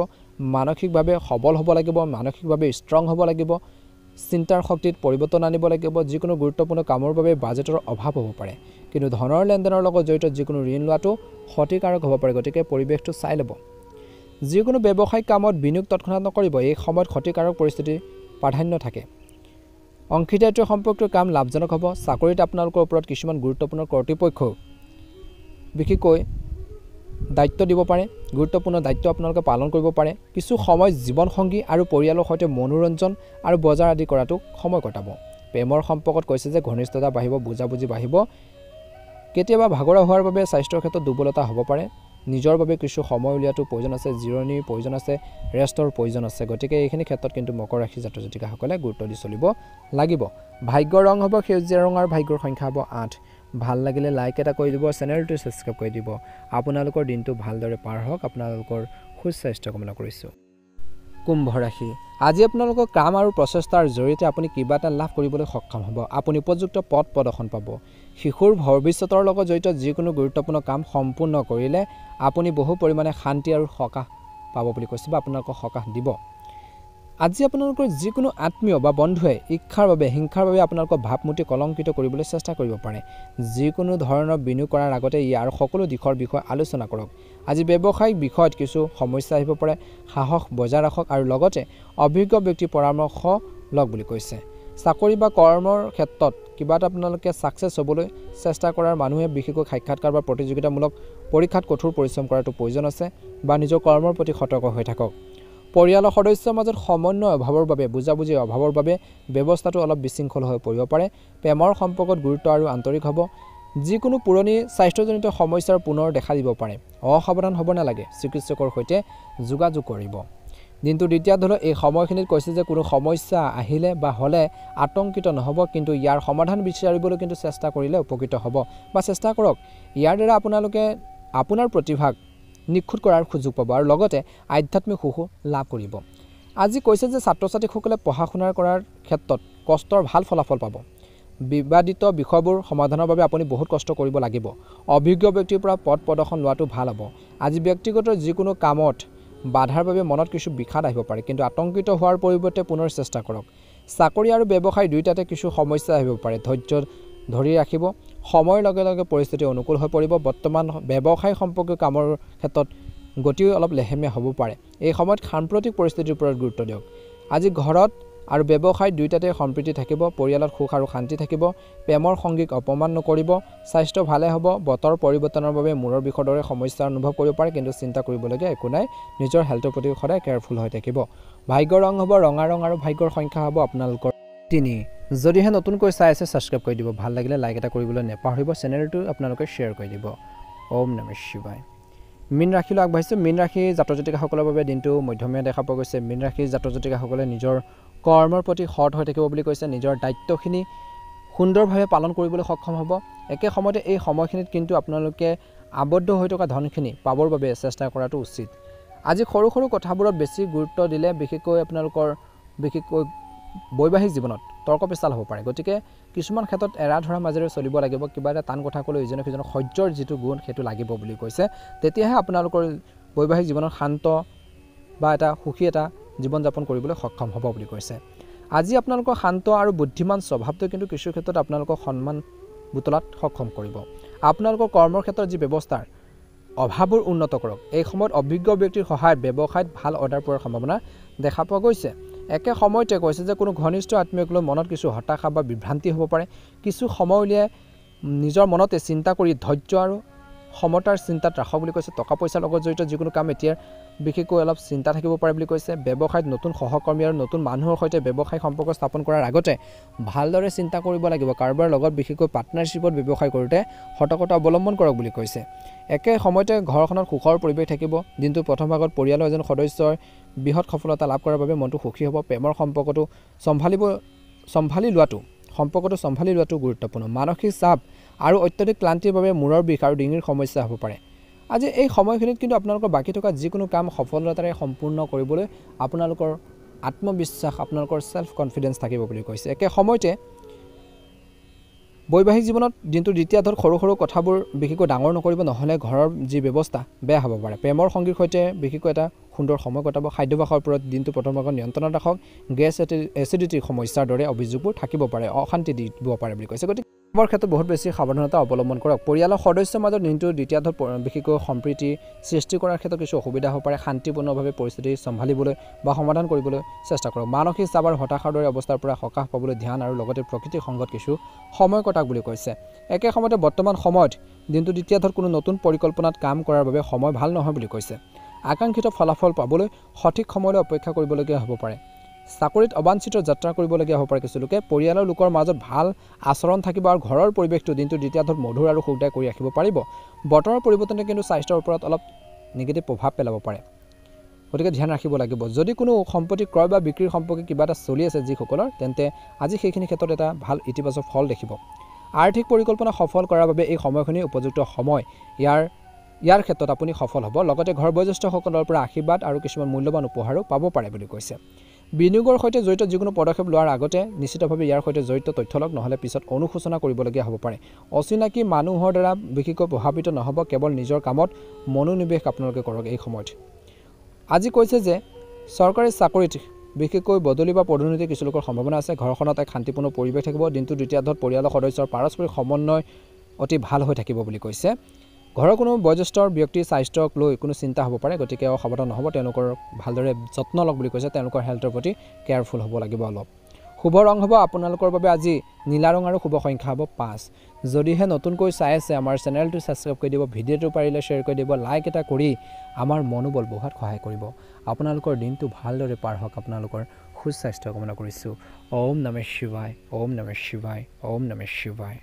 মানসিকভাৱে সবল হ'ব লাগিব মানসিকভাৱে ষ্ট্ৰং হ'ব লাগিব চিন্তাৰ শক্তিত পৰিৱৰ্তন আনিব লাগিব যিকোনো গুৰুত্বপূৰ্ণ কামৰ বাবে বাজেটৰ অভাৱ হ'ব পাৰে কিন্তু ধনৰ লেনদেনৰ লগত জড়িত যিকোনো ঋণ লোৱাটো ক্ষতিকাৰক হ'ব পাৰে গতিকে পৰিৱেশটো চাই ল'ব যিকোনো ব্যৱসায়িক কামত বিনিয়োগ তৎক্ষণাত নকৰিব এই সময়ত ক্ষতিকাৰক পৰিস্থিতি প্ৰাধান্য থাকে অংশীদাৰিত্ব সম্পৰ্কীয় কাম লাভজনক হ'ব চাকৰিত আপোনালোকৰ ওপৰত কিছুমান গুৰুত্বপূৰ্ণ কৰ্তৃপক্ষ বিশেষকৈ দায়িত্ব দিব পাৰে গুৰুত্বপূৰ্ণ দায়িত্ব আপোনালোকে পালন কৰিব পাৰে কিছু সময় জীৱনসংগী আৰু পৰিয়ালৰ সৈতে মনোৰঞ্জন আৰু বজাৰ আদি কৰাটো সময় কটাব প্ৰেমৰ সম্পৰ্কত কৈছে যে ঘনিষ্ঠতা বাঢ়িব বুজাবুজি বাঢ়িব কেতিয়াবা ভাগৰা হোৱাৰ বাবে স্বাস্থ্যৰ ক্ষেত্ৰত দুৰ্বলতা হ'ব পাৰে নিজৰ বাবে কিছু সময় উলিয়াটো প্ৰয়োজন আছে জিৰণিৰ প্ৰয়োজন আছে ৰেষ্টৰ প্ৰয়োজন আছে গতিকে এইখিনি ক্ষেত্ৰত কিন্তু মকৰ ৰাশি জাতক জাতিকাসকলে গুৰুত্ব দি চলিব লাগিব ভাগ্যৰ ৰং হ'ব সেউজীয়া ৰং আৰু ভাগ্যৰ সংখ্যা হ'ব 8 ভাল লাগিলে লাইক এটা কৰি দিব চেনেলটো সাবস্ক্ৰাইব কৰি দিব আপোনালোকৰ দিনটো ভালদৰে পাৰ হওক আপোনালোকৰ সুস্বাস্থ্য কামনা কৰিছো কুম্ভ ৰাশি আজি আপোনালোকৰ কাম আৰু প্ৰচেষ্টাৰ জৰিয়তে আপুনি কিবা এটা লাভ কৰিবলৈ সক্ষম হ'ব আপুনি উপযুক্ত পথ প্ৰদৰ্শন পাব শিশুৰ ভৱিষ্যতৰ লগত জড়িত যিকোনো গুৰুত্বপূৰ্ণ কাম সম্পূৰ্ণ কৰিলে আপুনি বহু পৰিমাণে শান্তি আৰু সকাহ পাব বুলি কৈছে বা আপোনালোকক সকাহ দিব আজি আপোনালোকৰ যিকোনো আত্মীয় বা বন্ধুৱে ইচ্ছাৰ বাবে হিংসাৰ বাবে আপোনালোকৰ ভাৱমূৰ্তি কলংকিত কৰিবলৈ চেষ্টা কৰিব পাৰে যিকোনো ধৰণৰ বিনিয়োগ কৰাৰ আগতে ইয়াৰ সকলো দিশৰ বিষয়ে আলোচনা কৰক আজি ব্যৱসায়িক বিষয়ত কিছু সমস্যা আহিব পাৰে সাহস বজাই ৰাখক আৰু লগতে অভিজ্ঞ ব্যক্তিৰ পৰামৰ্শ লওক বুলি কৈছে চাকৰি বা কৰ্মৰ ক্ষেত্ৰত কিবা এটা আপোনালোকে সাকসেছ হ'বলৈ চেষ্টা কৰাৰ মানুহে বিশেষকৈ সাক্ষাৎকাৰ বা প্ৰতিযোগিতামূলক পৰীক্ষাত কঠোৰ পৰিশ্ৰম কৰাটো প্ৰয়োজন আছে বা নিজৰ কৰ্মৰ প্ৰতি সতৰ্ক হৈ থাকক পৰিয়ালৰ সদস্যৰ মাজত সমন্বয় অভাৱৰ বাবে বুজাবুজিৰ অভাৱৰ বাবে ব্যৱস্থাটো অলপ বিশৃংখল হৈ পৰিব পাৰে প্ৰেমৰ সম্পৰ্কত গুৰুত্ব আৰু আন্তৰিক হ'ব যিকোনো পুৰণি স্বাস্থ্যজনিত সমস্যাৰ পুনৰ দেখা দিব পাৰে অসাৱধান হ'ব নালাগে চিকিৎসকৰ সৈতে যোগাযোগ কৰিব দিনটো দ্বিতীয়াৰ্ধত এই সময়খিনিত কৈছে যে কোনো সমস্যা আহিলে বা হ'লে আতংকিত নহ'ব কিন্তু ইয়াৰ সমাধান বিচাৰিবলৈ কিন্তু চেষ্টা কৰিলে উপকৃত হ'ব বা চেষ্টা কৰক ইয়াৰ দ্বাৰা আপোনালোকে আপোনাৰ প্ৰতিভাক নিখুঁত কৰাৰ সুযোগ পাব আৰু লগতে আধ্যাত্মিক সুখ লাভ কৰিব আজি কৈছে যে ছাত্ৰ-ছাত্ৰীসকলে পঢ়া শুনা কৰাৰ ক্ষেত্ৰত কষ্টৰ ভাল ফলাফল পাব বিবাদিত বিষয়বোৰ সমাধানৰ বাবে আপুনি বহুত কষ্ট কৰিব লাগিব অভিজ্ঞ ব্যক্তিৰ পৰা পথ প্ৰদৰ্শন লোৱাটো ভাল হ'ব আজি ব্যক্তিগত যিকোনো কামত বাধাৰ বাবে মনত কিছু বিষাদ আহিব পাৰে কিন্তু আতংকিত হোৱাৰ পৰিৱৰ্তে পুনৰ চেষ্টা কৰক চাকৰি আৰু ব্যৱসায় দুয়োটাতে কিছু সমস্যা আহিব পাৰে ধৈৰ্য ধৰি ৰাখিব সময়ৰ লগে লগে পৰিস্থিতি অনুকূল হৈ পৰিব বৰ্তমান ব্যৱসায় সম্পৰ্কীয় কামৰ ক্ষেত্ৰত গতিও অলপ লেহেমীয়া হ'ব পাৰে এই সময়ত সাম্প্ৰতিক পৰিস্থিতিৰ ওপৰত গুৰুত্ব দিয়ক আজি ঘৰত আৰু ব্যৱসায় দুয়োটাতে সম্প্ৰীতি থাকিব পৰিয়ালত সুখ আৰু শান্তি থাকিব প্ৰেমৰ সংগীক অপমান নকৰিব স্বাস্থ্য ভালে হ'ব বতৰ পৰিৱৰ্তনৰ বাবে মূৰৰ বিষৰ দৰে সমস্যা অনুভৱ কৰিব পাৰে কিন্তু চিন্তা কৰিবলগীয়া একো নাই নিজৰ হেল্থৰ প্ৰতি সদায় কেয়াৰফুল হৈ থাকিব ভাগ্যৰ ৰং হ'ব ৰঙা ৰং আৰু ভাগ্যৰ সংখ্যা হ'ব আপোনালোকৰ 3 যদিহে নতুনকৈ চাই আছে সাবস্ক্ৰাইব কৰি দিব ভাল লাগিলে লাইক এটা কৰিবলৈ নেপাহৰিব চেনেলটো আপোনালোকে শ্বেয়াৰ কৰি দিব ওম নমঃ শিৱায় মীন ৰাশিলৈ আগবাঢ়িছোঁ মীন ৰাশি জাতক জাতিকাসকলৰ বাবে দিনটো মধ্যমীয়া দেখা পোৱা গৈছে মীন ৰাশিৰ জাতক জাতিকাসকলে নিজৰ কৰ্মৰ প্ৰতি সৎ হৈ থাকিব বুলি কৈছে নিজৰ দায়িত্বখিনি সুন্দৰভাৱে পালন কৰিবলৈ সক্ষম হ'ব একে সময়তে এই সময়খিনিত কিন্তু আপোনালোকে আবদ্ধ হৈ থকা ধনখিনি পাবৰ বাবে চেষ্টা কৰাটো উচিত আজি সৰু সৰু কথাবোৰত বেছি গুৰুত্ব দিলে বিশেষকৈ আপোনালোকৰ বৈবাহিক জীৱনত তৰ্ক পেচাল হ'ব পাৰে গতিকে কিছুমান ক্ষেত্ৰত এৰা ধৰা মাজেৰে চলিব লাগিব কিবা এটা টান কথা ক'লে ইজনে সিজনৰ সহ্যৰ যিটো গুণ সেইটো লাগিব বুলি কৈছে তেতিয়াহে আপোনালোকৰ বৈবাহিক জীৱনত শান্ত বা এটা সুখী এটা জীৱন যাপন কৰিবলৈ সক্ষম হ'ব বুলি কৈছে আজি আপোনালোকৰ শান্ত আৰু বুদ্ধিমান স্বভাৱটো কিন্তু কিছু ক্ষেত্ৰত আপোনালোকক সন্মান বুতলাত সক্ষম কৰিব আপোনালোকৰ কৰ্মৰ ক্ষেত্ৰত যি ব্যৱস্থাৰ অভাৱবোৰ উন্নত কৰক এই সময়ত অভিজ্ঞ ব্যক্তিৰ সহায়ত ব্যৱসায়ত ভাল অৰ্ডাৰ পোৱাৰ সম্ভাৱনা দেখা পোৱা গৈছে একে সময়তে কৈছে যে কোনো ঘনিষ্ঠ আত্মীয়ক লৈ মনত কিছু হতাশা বা বিভ্ৰান্তি হ'ব পাৰে কিছু সময় উলিয়াই নিজৰ মনতে চিন্তা কৰি ধৈৰ্য আৰু সমতাৰ চিন্তাত ৰাখক বুলি কৈছে টকা পইচাৰ লগত জড়িত যিকোনো কাম এতিয়া বিশেষকৈ অলপ চিন্তা থাকিব পাৰে বুলি কৈছে ব্যৱসায়ত নতুন সহকৰ্মী আৰু নতুন মানুহৰ সৈতে ব্যৱসায় সম্পৰ্ক স্থাপন কৰাৰ আগতে ভালদৰে চিন্তা কৰিব লাগিব কাৰোবাৰ লগত বিশেষকৈ পাৰ্টনাৰশ্বিপত ব্যৱসায় কৰোঁতে সতৰ্কতা অৱলম্বন কৰক বুলি কৈছে একে সময়তে ঘৰখনত সুখৰ পৰিৱেশ থাকিব দিনটো প্ৰথম ভাগত পৰিয়ালৰ এজন সদস্যৰ বৃহৎ সফলতা লাভ কৰাৰ বাবে মনটো সুখী হ'ব প্ৰেমৰ সম্পৰ্কটো চম্ভালি লোৱাটো গুৰুত্বপূৰ্ণ মানসিক চাপ আৰু অত্যধিক ক্লান্তিৰ বাবে মূৰৰ বিষ আৰু ডিঙিৰ সমস্যা হ'ব পাৰে আজি এই সময়খিনিত কিন্তু আপোনালোকৰ বাকী থকা যিকোনো কাম সফলতাৰে সম্পূৰ্ণ কৰিবলৈ আপোনালোকৰ আত্মবিশ্বাস আপোনালোকৰ সেলফ কনফিডেন্স থাকিব বুলি কৈছে একে সময়তে বৈবাহিক জীৱনত দিনটো দ্বিতীয়াৰ্ধত সৰু সৰু কথাবোৰ বিশেষকৈ ডাঙৰ নকৰিব নহ'লে ঘৰৰ যি ব্যৱস্থা বেয়া হ'ব পাৰে প্ৰেমৰ সংগীৰ সৈতে বিশেষকৈ এটা সুন্দৰ সময় কটাব খাদ্যাভ্যাসৰ ওপৰত দিনটো প্ৰথম ভাগত নিয়ন্ত্ৰণত ৰাখক গেছ এচিডিটিৰ সমস্যাৰ দৰে অভিযোগবোৰ থাকিব পাৰে অশান্তি দিব পাৰে বুলি কৈছে গতিকে খোৱাৰ ক্ষেত্ৰত বহুত বেছি সাৱধানতা অৱলম্বন কৰক পৰিয়ালৰ সদস্যৰ মাজত দিনটো দ্বিতীয়াৰ্ধত বিশেষকৈ সম্প্ৰীতি সৃষ্টি কৰাৰ ক্ষেত্ৰত কিছু অসুবিধা হ'ব পাৰে শান্তিপূৰ্ণভাৱে পৰিস্থিতি চম্ভালিবলৈ বা সমাধান কৰিবলৈ চেষ্টা কৰক মানসিক চাপ আৰু হতাশাৰ দৰে অৱস্থাৰ পৰা সকাহ পাবলৈ ধ্যান আৰু লগতে প্ৰকৃতিৰ সংগত কিছু সময় কটাওক বুলি কৈছে একে সময়তে বৰ্তমান সময়ত দিনটো দ্বিতীয়াৰ্ধত কোনো নতুন পৰিকল্পনাত কাম কৰাৰ বাবে সময় ভাল নহয় বুলি কৈছে আকাংক্ষিত ফলাফল পাবলৈ সঠিক সময়লৈ অপেক্ষা কৰিবলগীয়া হ'ব পাৰে চাকৰিত অবাঞ্ছিত যাত্ৰা কৰিবলগীয়া হ'ব পাৰে কিছু লোকে পৰিয়ালৰ লোকৰ মাজত ভাল আচৰণ থাকিব আৰু ঘৰৰ পৰিৱেশটো দিনটো দ্বিতীয়াৰ্ধত মধুৰ আৰু সুখদায়ক কৰি ৰাখিব পাৰিব বতৰৰ পৰিৱৰ্তনে কিন্তু স্বাস্থ্যৰ ওপৰত অলপ নিগেটিভ প্ৰভাৱ পেলাব পাৰে গতিকে ধ্যান ৰাখিব লাগিব যদি কোনো সম্পত্তি ক্ৰয় বা বিক্ৰীৰ সম্পৰ্কে কিবা এটা চলি আছে যিসকলৰ তেন্তে আজি সেইখিনি ক্ষেত্ৰত এটা ভাল ইতিবাচক ফল দেখিব আৰ্থিক পৰিকল্পনা সফল কৰাৰ বাবে এই সময়খিনি উপযুক্ত সময় ইয়াৰ ক্ষেত্ৰত আপুনি সফল হ'ব লগতে ঘৰ বয়োজ্যেষ্ঠসকলৰ পৰা আশীৰ্বাদ আৰু কিছুমান মূল্যৱান উপহাৰো পাব পাৰে বুলি কৈছে বিনিয়োগৰ সৈতে জড়িত যিকোনো পদক্ষেপ লোৱাৰ আগতে নিশ্চিতভাৱে ইয়াৰ সৈতে জড়িত তথ্য লওক নহ'লে পিছত অনুশোচনা কৰিবলগীয়া হ'ব পাৰে অচিনাকি মানুহৰ দ্বাৰা বিশেষকৈ প্ৰভাৱিত নহ'ব কেৱল নিজৰ কামত মনোনিৱেশ আপোনালোকে কৰক এই সময়ত আজি কৈছে যে চৰকাৰী চাকৰিত বিশেষকৈ বদলি বা পদোন্নতিৰ কিছু লোকৰ সম্ভাৱনা আছে ঘৰখনত এক শান্তিপূৰ্ণ পৰিৱেশ থাকিব দিনটো দ্বিতীয়াৰ্ধত পৰিয়ালৰ সদস্যৰ পাৰস্পৰিক সমন্বয় অতি ভাল হৈ থাকিব বুলি কৈছে ঘৰৰ কোনো বয়োজ্যেষ্ঠ ব্যক্তিৰ স্বাস্থ্যক লৈ কোনো চিন্তা হ'ব পাৰে গতিকে সাৱধান নহ'ব তেওঁলোকৰ ভালদৰে যত্ন লওক বুলি কৈছে তেওঁলোকৰ হেল্থৰ প্ৰতি কেয়াৰফুল হ'ব লাগিব অলপ শুভ ৰং হ'ব আপোনালোকৰ বাবে আজি নীলা ৰং আৰু শুভ সংখ্যা হ'ব 5 যদিহে নতুনকৈ চাই আছে আমাৰ চেনেলটো সাবস্ক্ৰাইব কৰি দিব ভিডিঅ'টো পাৰিলে শ্বেয়াৰ কৰি দিব লাইক এটা কৰি আমাৰ মনোবল বঢ়াত সহায় কৰিব আপোনালোকৰ দিনটো ভালদৰে পাৰ হওক আপোনালোকৰ সুস্বাস্থ্য কামনা কৰিছোঁ ওম নমঃ শিৱায় ওম নমঃ শিৱায় ওম নমঃ শিৱায়